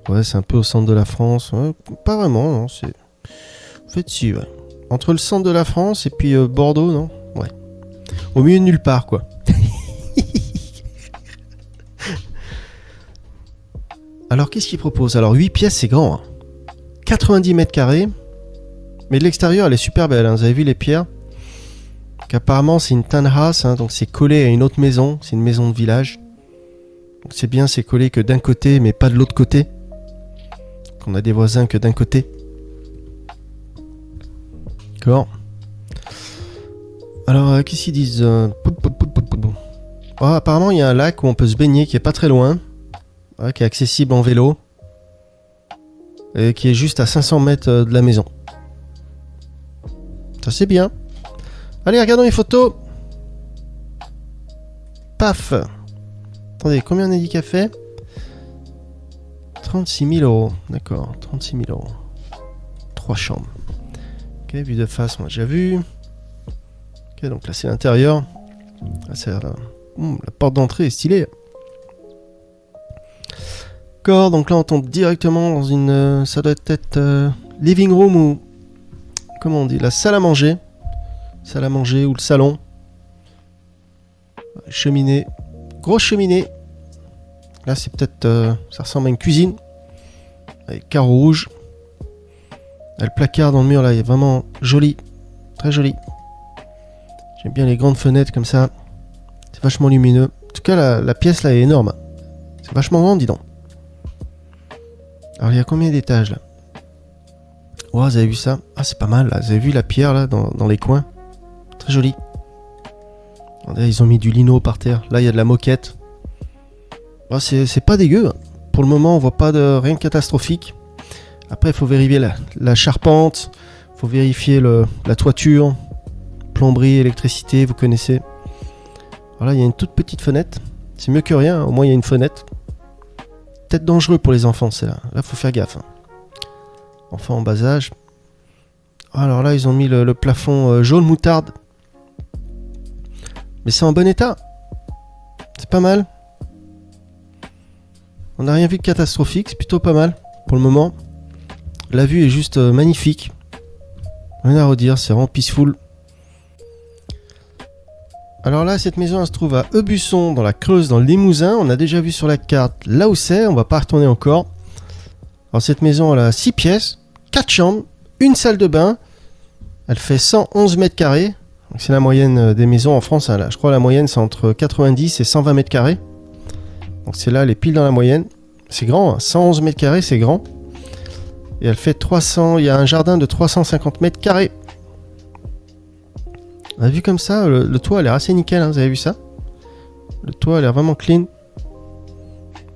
Ouais, c'est un peu au centre de la France. Ouais, pas vraiment, non. C'est... En fait, si, ouais. Entre le centre de la France et puis Bordeaux, non? Ouais. Au milieu de nulle part, quoi. Alors, qu'est-ce qu'il propose? Alors, 8 pièces, c'est grand. Hein. 90 mètres carrés. Mais de l'extérieur, elle est super belle. Hein. Vous avez vu les pierres? Donc, apparemment, c'est une townhouse. Hein, donc, c'est collé à une autre maison. C'est une maison de village. Donc, c'est bien, c'est collé que d'un côté, mais pas de l'autre côté. Donc, on a des voisins que d'un côté. D'accord. Alors, qu'est-ce qu'ils disent? Apparemment, il y a un lac où on peut se baigner qui est pas très loin. Qui est accessible en vélo. Et qui est juste à 500 mètres de la maison. Ça, c'est bien. Allez, regardons les photos. Paf. Attendez, combien on a dit qu'elle fait? 36 000 euros. D'accord, 36 000 euros. 3 chambres. Ok, vue de face, on l'a déjà vu. Ok, donc là, c'est l'intérieur. Là, c'est la porte d'entrée est stylée. D'accord, donc là, on tombe directement dans une... ça doit être living room ou... Comment on dit? La salle à manger. Salle à manger ou le salon. Cheminée. Grosse cheminée. Là, c'est peut-être... ça ressemble à une cuisine. Avec carreaux rouges. Le placard dans le mur, là, il est vraiment joli. Très joli. J'aime bien les grandes fenêtres comme ça. C'est vachement lumineux. En tout cas, la pièce, là, est énorme. C'est vachement grand, dis donc. Alors, il y a combien d'étages, là? Oh, vous avez vu ça? Ah, c'est pas mal, là. Vous avez vu la pierre, là, dans les coins? Très joli. Regardez, ils ont mis du lino par terre. Là, il y a de la moquette. Oh, c'est pas dégueu. Pour le moment, on voit pas de rien de catastrophique. Après, il faut vérifier la charpente. Il faut vérifier la toiture. Plomberie, électricité, vous connaissez. Voilà, il y a une toute petite fenêtre. C'est mieux que rien, au moins il y a une fenêtre. Peut-être dangereux pour les enfants, c'est là. Là, faut faire gaffe. Enfants en bas âge. Alors là, ils ont mis le plafond jaune moutarde. Mais c'est en bon état. C'est pas mal. On n'a rien vu de catastrophique, c'est plutôt pas mal pour le moment. La vue est juste magnifique. Rien à redire, c'est vraiment peaceful. Alors là, cette maison elle se trouve à Eubusson, dans la Creuse, dans le Limousin. On a déjà vu sur la carte là où c'est, on va pas retourner encore. Alors cette maison, elle a 6 pièces, 4 chambres, une salle de bain. Elle fait 111 mètres carrés. C'est la moyenne des maisons en France. Hein, là. Je crois que la moyenne, c'est entre 90 et 120 mètres carrés. Donc c'est là, elle est pile dans la moyenne. C'est grand, hein, 111 mètres carrés, c'est grand. Et elle fait 300... Il y a un jardin de 350 mètres carrés. On a vu comme ça, le toit a l'air assez nickel, hein, vous avez vu ça? Le toit a l'air vraiment clean.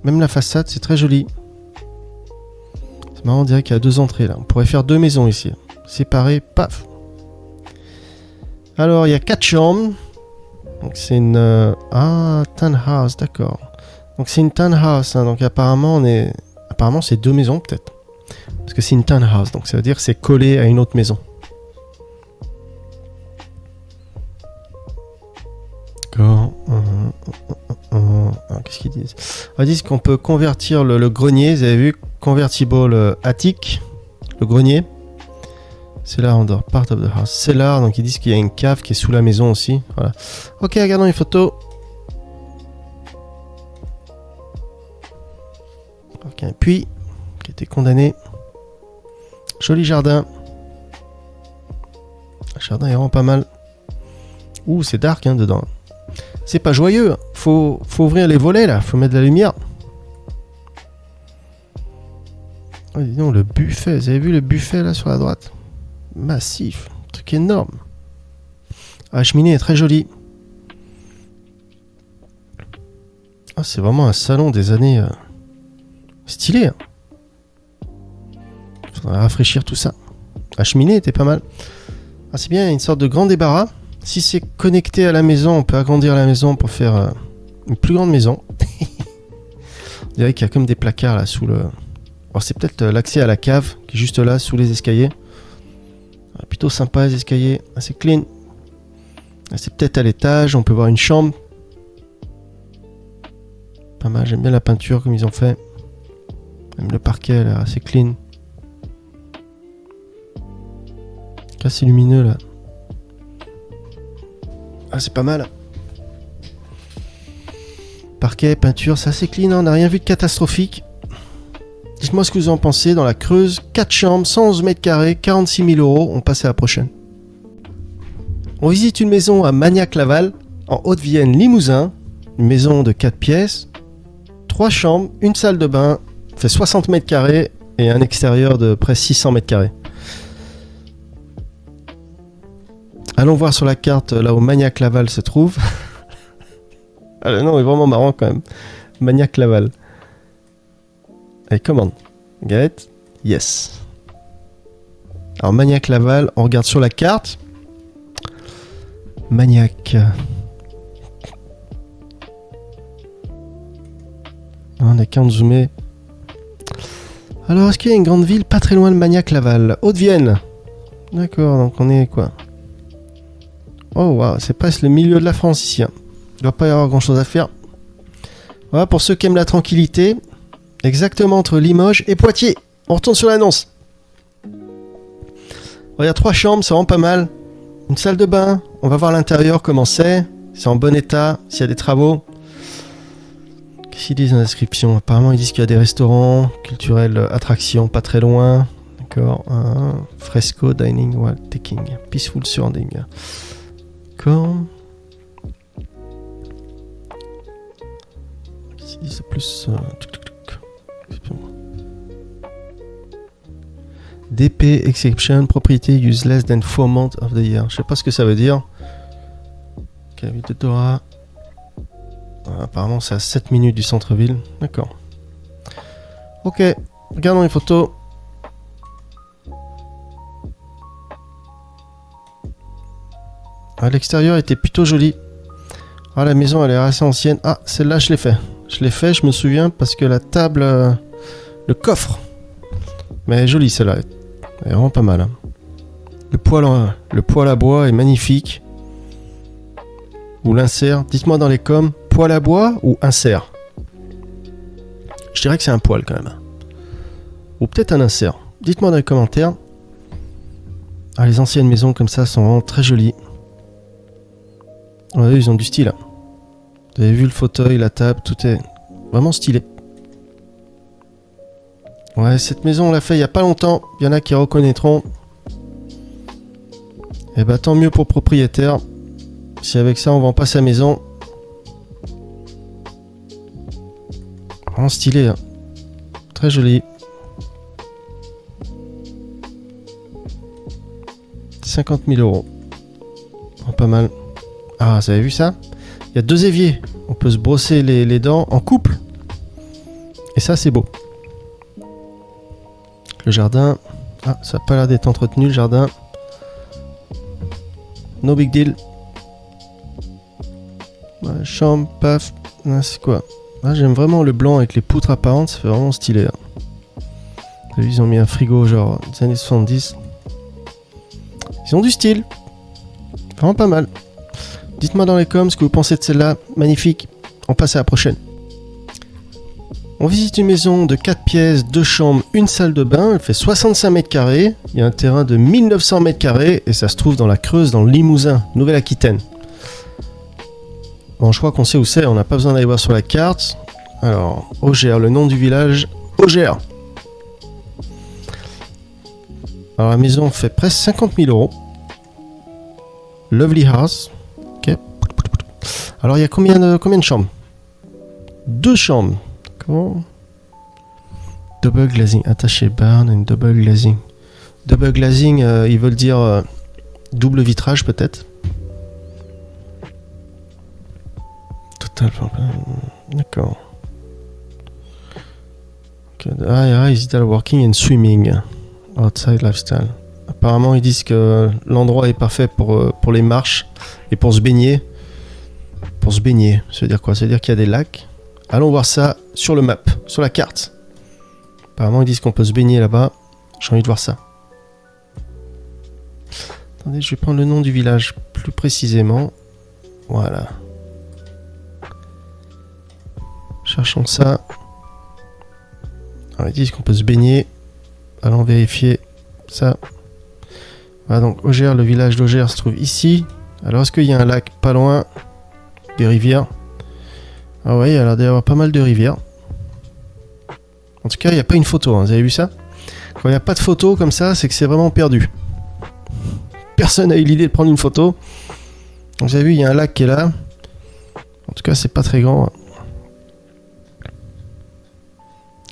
Même la façade, c'est très joli. C'est marrant, on dirait qu'il y a 2 entrées là. On pourrait faire 2 maisons ici. Séparées, paf. Alors, il y a 4 chambres. Donc c'est une... townhouse, d'accord. Donc c'est une townhouse, hein, donc apparemment c'est 2 maisons peut-être. Parce que c'est une townhouse, donc ça veut dire que c'est collé à une autre maison. D'accord. Qu'est-ce qu'ils disent? Ils disent qu'on peut convertir le grenier, vous avez vu, convertible attic, le grenier. Cellar under part of the house. Cellar, donc ils disent qu'il y a une cave qui est sous la maison aussi. Voilà. Ok, regardons les photos. Ok, un puits qui a été condamné. Joli jardin. Le jardin est vraiment pas mal. Ouh, c'est dark hein, dedans. C'est pas joyeux. Faut ouvrir les volets là. Faut mettre de la lumière. Oh, dis donc, le buffet. Vous avez vu le buffet là sur la droite? Massif. Un truc énorme. La cheminée est très jolie. Ah, c'est vraiment un salon des années stylé. Hein. Faudrait rafraîchir tout ça. La cheminée était pas mal. Ah, c'est bien, il y a une sorte de grand débarras. Si c'est connecté à la maison, on peut agrandir la maison pour faire une plus grande maison. On dirait qu'il y a comme des placards là sous le... Alors c'est peut-être l'accès à la cave qui est juste là, sous les escaliers. Plutôt sympa les escaliers, assez clean. C'est peut-être à l'étage, on peut voir une chambre. Pas mal, j'aime bien la peinture comme ils ont fait. Même le parquet là, assez clean. Assez lumineux là. Ah, c'est pas mal. Parquet, peinture, c'est assez clean, hein, on n'a rien vu de catastrophique. Dites-moi ce que vous en pensez. Dans la Creuse, 4 chambres, 111 mètres carrés, 46 000 €. On passe à la prochaine. On visite une maison à Magnac-Laval, en Haute-Vienne, Limousin. Une maison de 4 pièces, 3 chambres, une salle de bain, fait 60 mètres carrés et un extérieur de près 600 mètres carrés. Allons voir sur la carte là où Magnac-Laval se trouve. Ah, le nom est vraiment marrant quand même. Magnac-Laval. Allez, commande. Get. Yes. Alors, Magnac-Laval, on regarde sur la carte. Magnac. On a qu'à zoomer. Alors, est-ce qu'il y a une grande ville pas très loin de Magnac-Laval? Haute-Vienne. D'accord, donc on est quoi? Oh, waouh, c'est presque le milieu de la France ici. Hein. Il ne doit pas y avoir grand-chose à faire. Voilà, pour ceux qui aiment la tranquillité, exactement entre Limoges et Poitiers. On retourne sur l'annonce. Il y a 3 chambres, c'est vraiment pas mal. Une salle de bain, on va voir l'intérieur comment c'est. C'est en bon état, s'il y a des travaux. Qu'est-ce qu'ils disent dans la description? Apparemment, ils disent qu'il y a des restaurants, culturels, attractions, pas très loin. D'accord. Fresco, dining, while taking. Peaceful surrounding. D'accord. Qu'est-ce qu'ils disent plus DP exception, propriété use less than 4 months of the year. Je sais pas ce que ça veut dire. Cavité Torah. Apparemment, c'est à 7 minutes du centre-ville. D'accord. Ok, regardons les photos. L'extérieur était plutôt joli. La maison, elle est assez ancienne. Celle-là, je l'ai fait. Je me souviens, parce que la table... le coffre. Mais elle est jolie, celle-là. Elle est vraiment pas mal. Hein. Le poêle à bois est magnifique. Ou l'insert. Dites-moi dans les coms, poêle à bois ou insert? Je dirais que c'est un poêle quand même. Ou peut-être un insert. Dites-moi dans les commentaires. Les anciennes maisons comme ça sont vraiment très jolies. Ouais, ils ont du style. Vous avez vu le fauteuil, la table, tout est vraiment stylé. Ouais, cette maison on l'a fait il y a pas longtemps. Il y en a qui reconnaîtront. Et bah tant mieux pour le propriétaire. Si avec ça on vend pas sa maison. Vraiment stylé. Hein. Très joli. 50 000 €. Oh, pas mal. Vous avez vu ça? Il y a 2 éviers. On peut se brosser les dents en couple. Et ça, c'est beau. Le jardin. Ça n'a pas l'air d'être entretenu, le jardin. No big deal. Chambre, paf. C'est quoi? J'aime vraiment le blanc avec les poutres apparentes. Ça fait vraiment stylé. Hein. Vous avez vu, ils ont mis un frigo genre des années 70. Ils ont du style. Vraiment pas mal. Dites-moi dans les coms ce que vous pensez de celle-là. Magnifique. On passe à la prochaine. On visite une maison de 4 pièces, 2 chambres, une salle de bain. Elle fait 65 mètres carrés. Il y a un terrain de 1900 mètres carrés. Et ça se trouve dans la Creuse, dans le Limousin, Nouvelle-Aquitaine. Bon, je crois qu'on sait où c'est. On n'a pas besoin d'aller voir sur la carte. Alors, Augère, le nom du village. Augère. Alors, la maison fait presque 50 000 €. Lovely house. Ok. Alors, il y a combien de chambres? 2 chambres. Comment? Double glazing. Attaché barn and double glazing. Double glazing, ils veulent dire double vitrage peut-être. Total. D'accord. Okay. Is working and swimming. Outside lifestyle. Apparemment, ils disent que l'endroit est parfait pour les marches et pour se baigner. Pour se baigner, ça veut dire quoi? Ça veut dire qu'il y a des lacs. Allons voir ça sur le map, sur la carte. Apparemment, ils disent qu'on peut se baigner là-bas. J'ai envie de voir ça. Attendez, je vais prendre le nom du village plus précisément. Voilà. Cherchons ça. Alors, ils disent qu'on peut se baigner. Allons vérifier ça. Voilà, donc Augère, le village d'Augère se trouve ici. Alors, est-ce qu'il y a un lac pas loin? Des rivières? Ouais, il y a l'air d'y avoir pas mal de rivières. En tout cas, il n'y a pas une photo, hein. Vous avez vu ça? Quand il n'y a pas de photo comme ça, c'est que c'est vraiment perdu. Personne n'a eu l'idée de prendre une photo. Donc, vous avez vu, il y a un lac qui est là. En tout cas, c'est pas très grand.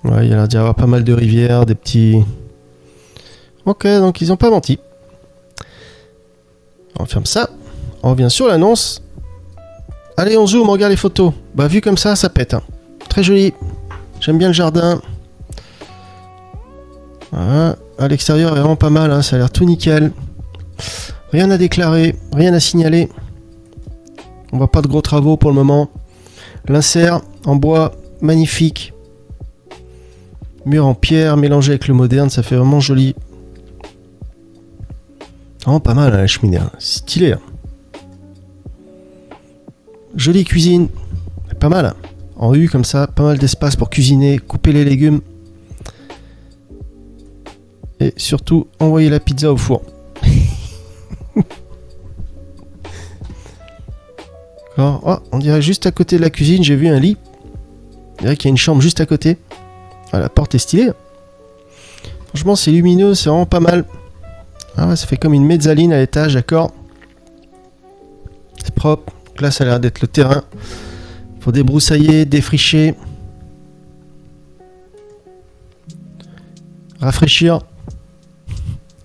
Ouais, il y a l'air d'y avoir pas mal de rivières, des petits... Ok, donc ils n'ont pas menti. On ferme ça. On revient sur l'annonce. Allez, on zoome, on regarde les photos. Bah, vu comme ça pète. Hein. Très joli. J'aime bien le jardin. Voilà. À l'extérieur, est vraiment pas mal. Hein. Ça a l'air tout nickel. Rien à déclarer, rien à signaler. On voit pas de gros travaux pour le moment. L'insert en bois, magnifique. Mur en pierre mélangé avec le moderne, ça fait vraiment joli. Vraiment pas mal, hein, la cheminée. Hein. Stylé. Hein. Jolie cuisine. Pas mal. Hein. En U comme ça, pas mal d'espace pour cuisiner, couper les légumes. Et surtout, envoyer la pizza au four. Oh, on dirait juste à côté de la cuisine, j'ai vu un lit. On dirait qu'il y a une chambre juste à côté. Ah, la porte est stylée. Franchement, c'est lumineux, c'est vraiment pas mal. Ah ouais, ça fait comme une mezzaline à l'étage, d'accord. C'est propre. Donc là, ça a l'air d'être le terrain. Faut débroussailler, défricher. Rafraîchir.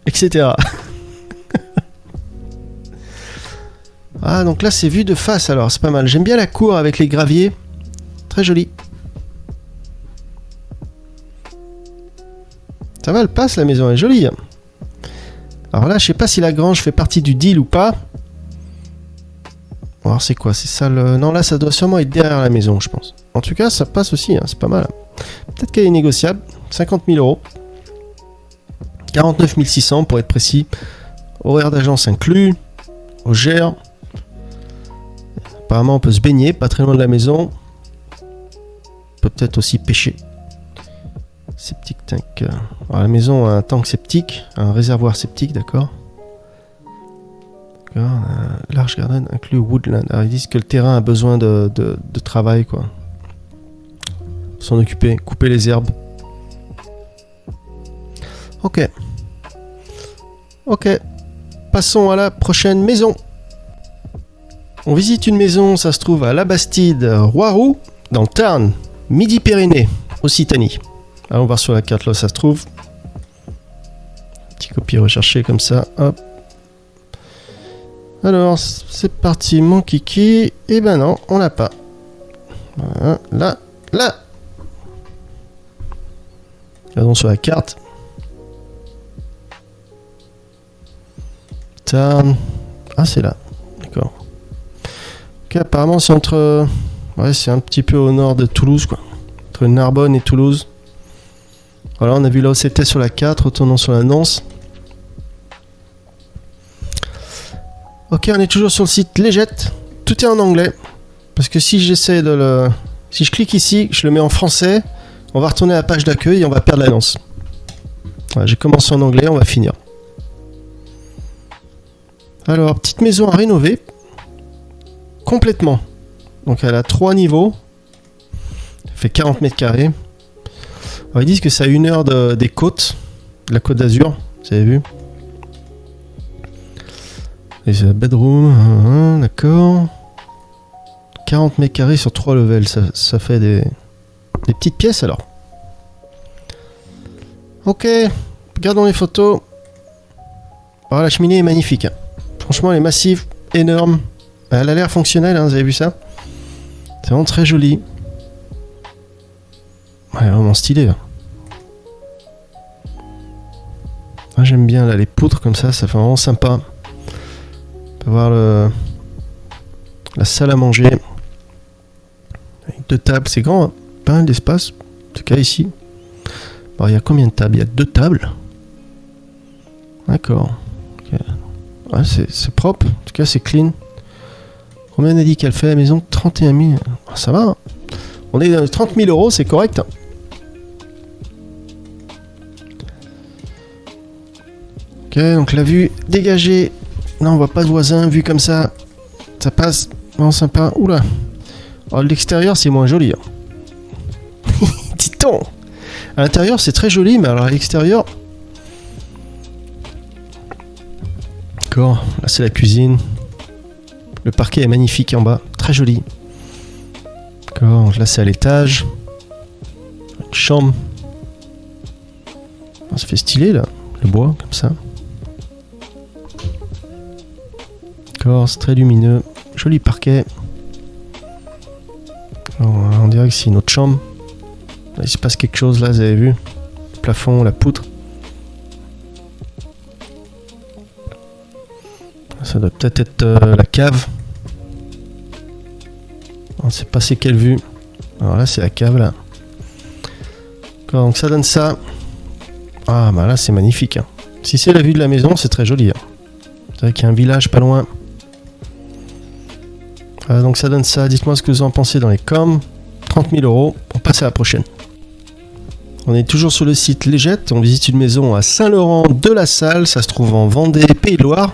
Etc. Ah, donc là, c'est vu de face, alors, c'est pas mal. J'aime bien la cour avec les graviers. Très joli. Ça va, elle passe, la maison, elle est jolie. Alors là, je sais pas si la grange fait partie du deal ou pas. Alors, c'est quoi? C'est ça le... Non, là, ça doit sûrement être derrière la maison, je pense. En tout cas, ça passe aussi, hein, c'est pas mal. Peut-être qu'elle est négociable. 50 000 €. 49 600 pour être précis. Horaire d'agence inclus. Au gère. Apparemment, on peut se baigner, pas très loin de la maison. On peut peut-être aussi pêcher. Septic tank. Alors, la maison a un tank septique, un réservoir septique, d'accord. Large garden inclut woodland. Alors, ils disent que le terrain a besoin de travail, quoi. S'en occuper, couper les herbes. Ok. Ok. Passons à la prochaine maison. On visite une maison, ça se trouve à La Bastide, Roiroux, dans le Tarn, Midi-Pyrénées, Occitanie. Allons voir sur la carte là, ça se trouve. Petit copier recherché comme ça, hop. Alors, c'est parti, mon kiki. Eh ben non, on l'a pas. Voilà, là. Regardons sur la carte. Tarn. Ah, c'est là. D'accord. Ok, apparemment, c'est entre... Ouais, c'est un petit peu au nord de Toulouse, quoi. Entre Narbonne et Toulouse. Voilà, on a vu là où c'était sur la 4, retournons sur l'annonce. Ok, on est toujours sur le site Légette. Tout est en anglais. Parce que si j'essaie de le... Si je clique ici, je le mets en français, on va retourner à la page d'accueil et on va perdre l'annonce. Voilà, j'ai commencé en anglais, on va finir. Alors, petite maison à rénover. Complètement. Donc elle a 3 niveaux. Elle fait 40 mètres carrés. Alors, ils disent que c'est à 1 heure des côtes. De la Côte d'Azur, vous avez vu. Et c'est la bedroom, d'accord. 40 mètres carrés sur 3 levels, ça fait des petites pièces alors. Ok, regardons les photos. Alors, la cheminée est magnifique. Hein. Franchement, elle est massive, énorme. Elle a l'air fonctionnelle, hein, vous avez vu ça? C'est vraiment très joli. Ouais, vraiment stylé. Hein. Ah, j'aime bien là, les poutres comme ça fait vraiment sympa. On peut voir la salle à manger. Avec 2 tables, c'est grand, hein. Pas mal d'espace. En tout cas ici. Alors, il y a combien de tables? Il y a 2 tables. D'accord. Okay. Ouais, c'est propre. En tout cas, c'est clean. Combien on a dit qu'elle fait la maison? 31 000. Ah, ça va. Hein. On est à 30 000 €, c'est correct. Hein. Ok, donc la vue dégagée. Non, on voit pas de voisin. Vue comme ça, ça passe. Non, sympa. Oula. Alors, l'extérieur, c'est moins joli. Hein. Dis-donc. À l'intérieur, c'est très joli, mais alors à l'extérieur... D'accord, là c'est la cuisine. Le parquet est magnifique en bas, très joli. D'accord, là c'est à l'étage. Une chambre. Oh, ça fait stylé là, le bois comme ça. D'accord, c'est très lumineux. Joli parquet. Alors, on dirait que c'est une autre chambre. Là, il se passe quelque chose là, vous avez vu. Le plafond, la poutre. Ça doit peut-être être la cave. On ne sait pas c'est quelle vue. Alors là c'est la cave là. Donc ça donne ça. Ah bah là c'est magnifique. Hein. Si c'est la vue de la maison c'est très joli. Hein. C'est vrai qu'il y a un village pas loin. Donc ça donne ça. Dites-moi ce que vous en pensez dans les coms. 30 000 €. On passe à la prochaine. On est toujours sur le site Légette. On visite une maison à Saint-Laurent-de-la-Salle. Ça se trouve en Vendée, Pays de Loire.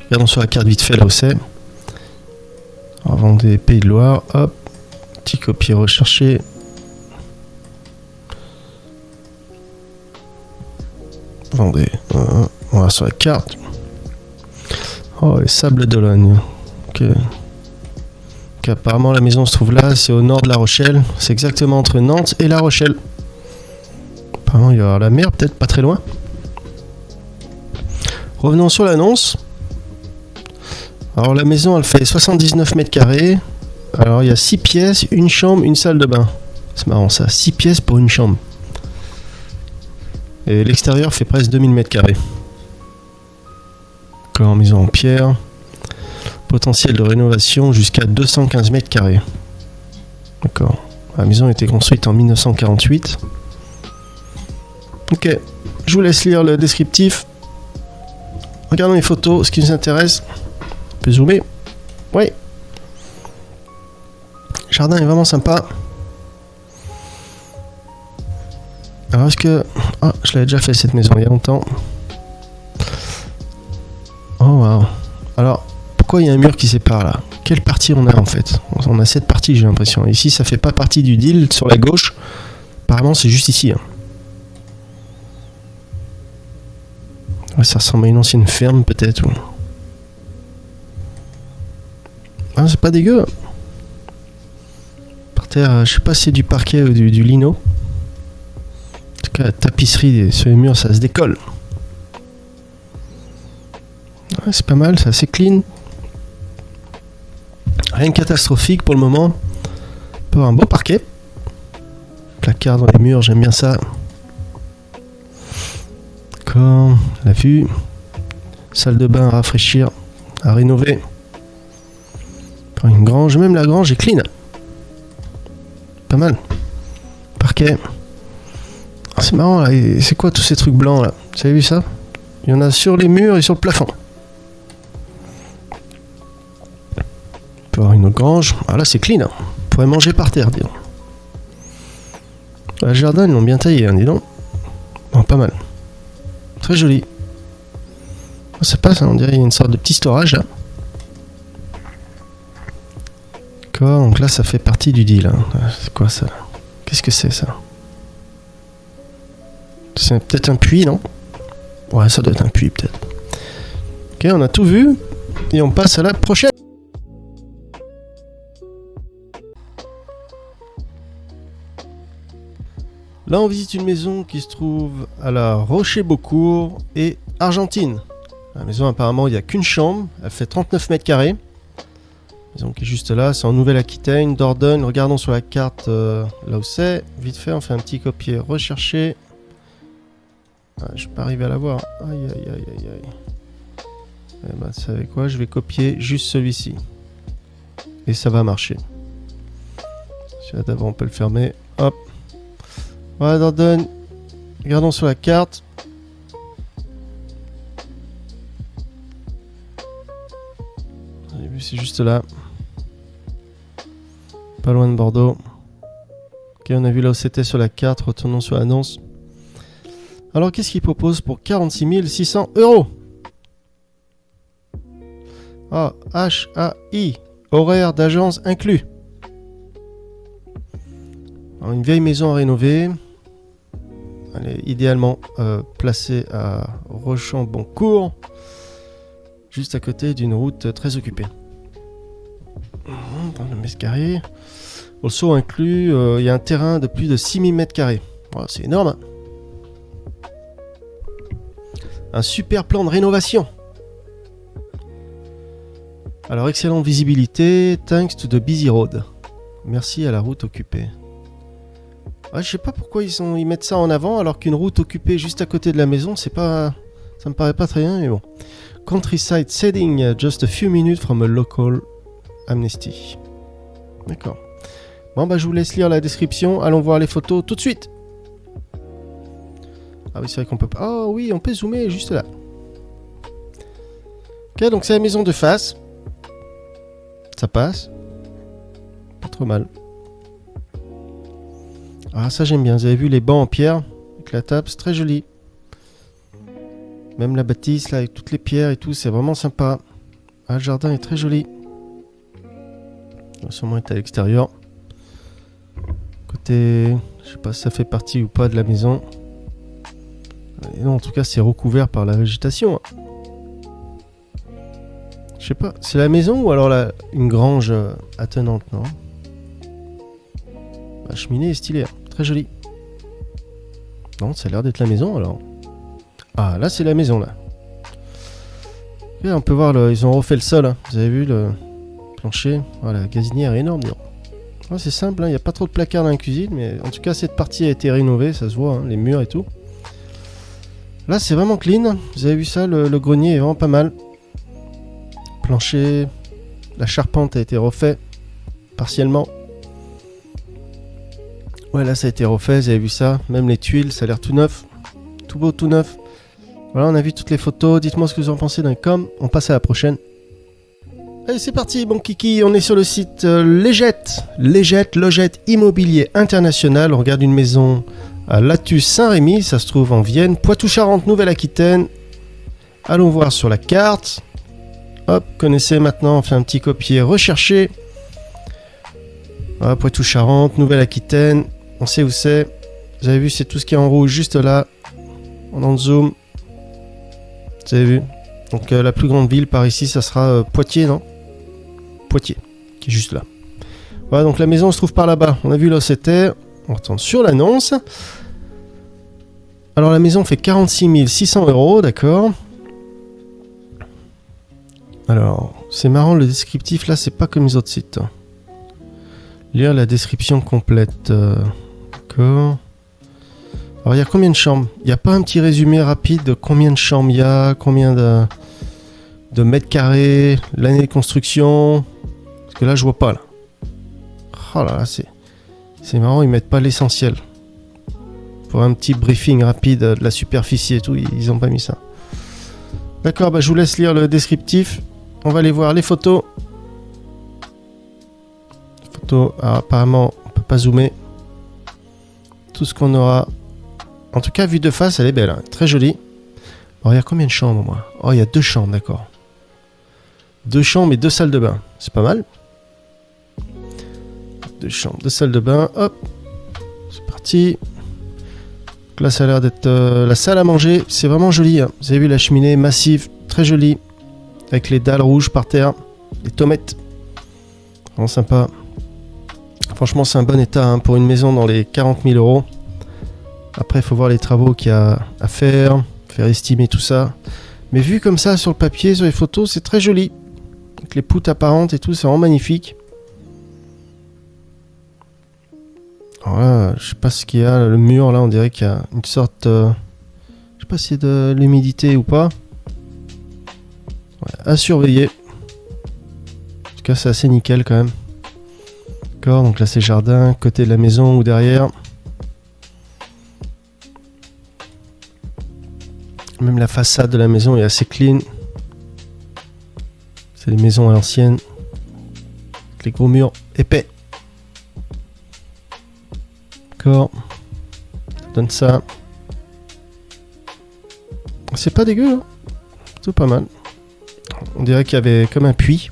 Regardons sur la carte vite fait là où c'est. Vendée, Pays de Loire. Hop. Petit copier recherché. Vendée. On va sur la carte. Oh, les Sables d'Olonne. Ok. Donc, apparemment, la maison se trouve là. C'est au nord de La Rochelle. C'est exactement entre Nantes et La Rochelle. Apparemment, il va y avoir la mer, peut-être pas très loin. Revenons sur l'annonce. Alors la maison elle fait 79 mètres carrés. Alors il y a 6 pièces, une chambre, une salle de bain. C'est marrant ça, 6 pièces pour une chambre. Et l'extérieur fait presque 2000 mètres carrés. Encore maison en pierre. Potentiel de rénovation jusqu'à 215 mètres carrés. D'accord. La maison a été construite en 1948. Ok, je vous laisse lire le descriptif. Regardons les photos, ce qui nous intéresse. On peut zoomer. Oui. Le jardin est vraiment sympa. Alors est-ce que... Ah, je l'avais déjà fait cette maison il y a longtemps. Oh wow. Alors, pourquoi il y a un mur qui sépare là? Quelle partie on a en fait? On a cette partie, j'ai l'impression. Ici, ça fait pas partie du deal sur la gauche. Apparemment, c'est juste ici. Hein. Ouais, ça ressemble à une ancienne ferme peut-être. Ou... Ah, c'est pas dégueu. Par terre, je sais pas si c'est du parquet ou du lino. En tout cas, la tapisserie sur les murs, ça se décolle. Ouais, c'est pas mal, c'est assez clean. Rien de catastrophique pour le moment. On peut avoir un beau parquet. Placard dans les murs, j'aime bien ça. D'accord, la vue. Salle de bain à rafraîchir, à rénover. Une grange, même la grange est clean. Pas mal. Parquet. Ah, c'est marrant là, c'est quoi tous ces trucs blancs là? Vous avez vu ça? Il y en a sur les murs et sur le plafond. On peut avoir une autre grange. Ah là c'est clean. Hein. On pourrait manger par terre, dis donc. Le jardin ils l'ont bien taillé, hein, dis donc. Bon, pas mal. Très joli. Ça passe, hein, on dirait qu'il y a une sorte de petit storage là. D'accord, donc là ça fait partie du deal. Hein. C'est quoi ça? Qu'est-ce que c'est ça? C'est peut-être un puits, non? Ouais, ça doit être un puits peut-être. Ok, on a tout vu. Et on passe à la prochaine. Là, on visite une maison qui se trouve à la Rocher-Beaucourt et Argentine. La maison, apparemment, il n'y a qu'une chambre. Elle fait 39 mètres carrés. La maison qui est juste là, c'est en Nouvelle-Aquitaine, Dordogne. Regardons sur la carte là où c'est. Vite fait, on fait un petit copier recherché. Ah, je ne vais pas arriver à la voir. Aïe, aïe, aïe, aïe, aïe. Eh ben, vous savez quoi? Je vais copier juste celui-ci. Et ça va marcher. Celui-là d'avant, on peut le fermer. Hop. Voilà, Dordogne. Regardons sur la carte. Vous avez vu, c'est juste là. Pas loin de Bordeaux. Ok, on a vu là où c'était sur la carte. Retournons sur l'annonce. Alors, qu'est-ce qu'il propose pour 46 600 €? Ah, HAI. Horaire d'agence inclus. Alors, une vieille maison à rénover. Elle est idéalement placée à Rochambeaucourt, juste à côté d'une route très occupée. Dans le mètre carré. Also inclus, il y a un terrain de plus de 6000 mètres carrés. Voilà, c'est énorme. Hein. Un super plan de rénovation. Alors, excellente visibilité, thanks to the busy road. Merci à la route occupée. Ouais, je sais pas pourquoi ils mettent ça en avant alors qu'une route occupée juste à côté de la maison, c'est pas, ça me paraît pas très bien, mais bon. Countryside setting just a few minutes from a local amnesty. D'accord. Bon bah je vous laisse lire la description. Allons voir les photos tout de suite. Ah oui, c'est vrai qu'on peut pas. Oh oui, on peut zoomer juste là. Ok, donc c'est la maison de face. Ça passe. Pas trop mal. Ah, ça j'aime bien. Vous avez vu les bancs en pierre avec la table, c'est très joli. Même la bâtisse là avec toutes les pierres et tout, c'est vraiment sympa. Ah, le jardin est très joli. Il va sûrement être à l'extérieur. Côté, je sais pas si ça fait partie ou pas de la maison. Et non, en tout cas, c'est recouvert par la végétation. Je sais pas, c'est la maison ou alors une grange attenante, non? La cheminée est stylée, très jolie. Non, ça a l'air d'être la maison alors. Ah, là c'est la maison là. Et on peut voir, ils ont refait le sol. Hein. Vous avez vu le plancher. Voilà, la gazinière est énorme. Ouais, c'est simple, il n'y a pas trop de placards dans la cuisine, mais en tout cas, cette partie a été rénovée, ça se voit, hein, les murs et tout. Là, c'est vraiment clean. Vous avez vu ça, le grenier est vraiment pas mal. Plancher, la charpente a été refait partiellement. Ouais, là, ça a été refait, vous avez vu ça. Même les tuiles, ça a l'air tout neuf. Tout beau, tout neuf. Voilà, on a vu toutes les photos. Dites-moi ce que vous en pensez d'un com. On passe à la prochaine. Allez, c'est parti, bon kiki. On est sur le site Légette. Logette Immobilier International. On regarde une maison à Latus Saint-Rémy. Ça se trouve en Vienne. Poitou-Charentes, Nouvelle-Aquitaine. Allons voir sur la carte. Hop, connaissez maintenant. On fait un petit copier recherché. Voilà, Poitou-Charentes, Nouvelle-Aquitaine. On sait où c'est. Vous avez vu, c'est tout ce qui est en rouge juste là. On en zoom. Vous avez vu. Donc la plus grande ville par ici, ça sera Poitiers, non? Poitiers, qui est juste là. Voilà, donc la maison se trouve par là-bas. On a vu là c'était. On retourne sur l'annonce. Alors la maison fait 46 600 €, d'accord. Alors, c'est marrant, le descriptif là, c'est pas comme les autres sites. Lire la description complète. D'accord. Alors il y a combien de chambres? Il n'y a pas un petit résumé rapide de combien de chambres il y a, combien de mètres carrés, l'année de construction? Parce que là je vois pas là. Oh là là, c'est marrant, ils mettent pas l'essentiel. Pour un petit briefing rapide de la superficie et tout, ils ont pas mis ça. D'accord, bah je vous laisse lire le descriptif. On va aller voir les photos. Les photos, alors, apparemment on peut pas zoomer. Tout ce qu'on aura. En tout cas, vue de face, elle est belle, hein. Très jolie. Alors, il y a combien de chambres, moi? Oh, il y a 2 chambres, d'accord. 2 chambres et 2 salles de bain. C'est pas mal. 2 chambres, 2 salles de bain. Hop. C'est parti. Donc là, ça a l'air d'être la salle à manger. C'est vraiment joli, hein. Vous avez vu la cheminée massive, très jolie. Avec les dalles rouges par terre. Les tomates. Vraiment sympa. Franchement, c'est un bon état, hein, pour une maison dans les 40 000 €. Après, il faut voir les travaux qu'il y a à faire estimer tout ça. Mais vu comme ça sur le papier, sur les photos, c'est très joli. Avec les poutres apparentes et tout, c'est vraiment magnifique. Alors là, je sais pas ce qu'il y a. Le mur, là, on dirait qu'il y a une sorte... je sais pas si c'est de l'humidité ou pas. Ouais, à surveiller. En tout cas, c'est assez nickel quand même. D'accord, donc là, c'est jardin, côté de la maison ou derrière. Même la façade de la maison est assez clean. C'est des maisons à l'ancienne. Avec les gros murs épais. D'accord. Ça donne ça. C'est pas dégueu, hein. Plutôt pas mal. On dirait qu'il y avait comme un puits.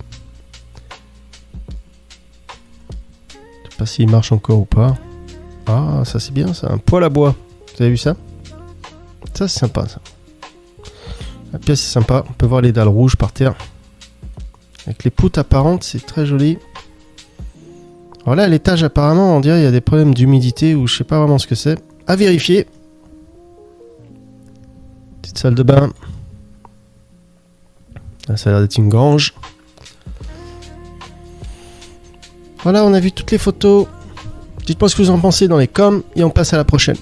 Je sais pas s'il marche encore ou pas. Ah, ça c'est bien ça. Un poêle à bois. Vous avez vu ça? Ça c'est sympa ça. La pièce est sympa, on peut voir les dalles rouges par terre. Avec les poutres apparentes, c'est très joli. Alors là, à l'étage, apparemment, on dirait qu'il y a des problèmes d'humidité ou je sais pas vraiment ce que c'est. À vérifier. Petite salle de bain. Là, ça a l'air d'être une grange. Voilà, on a vu toutes les photos. Dites-moi ce que vous en pensez dans les coms et on passe à la prochaine.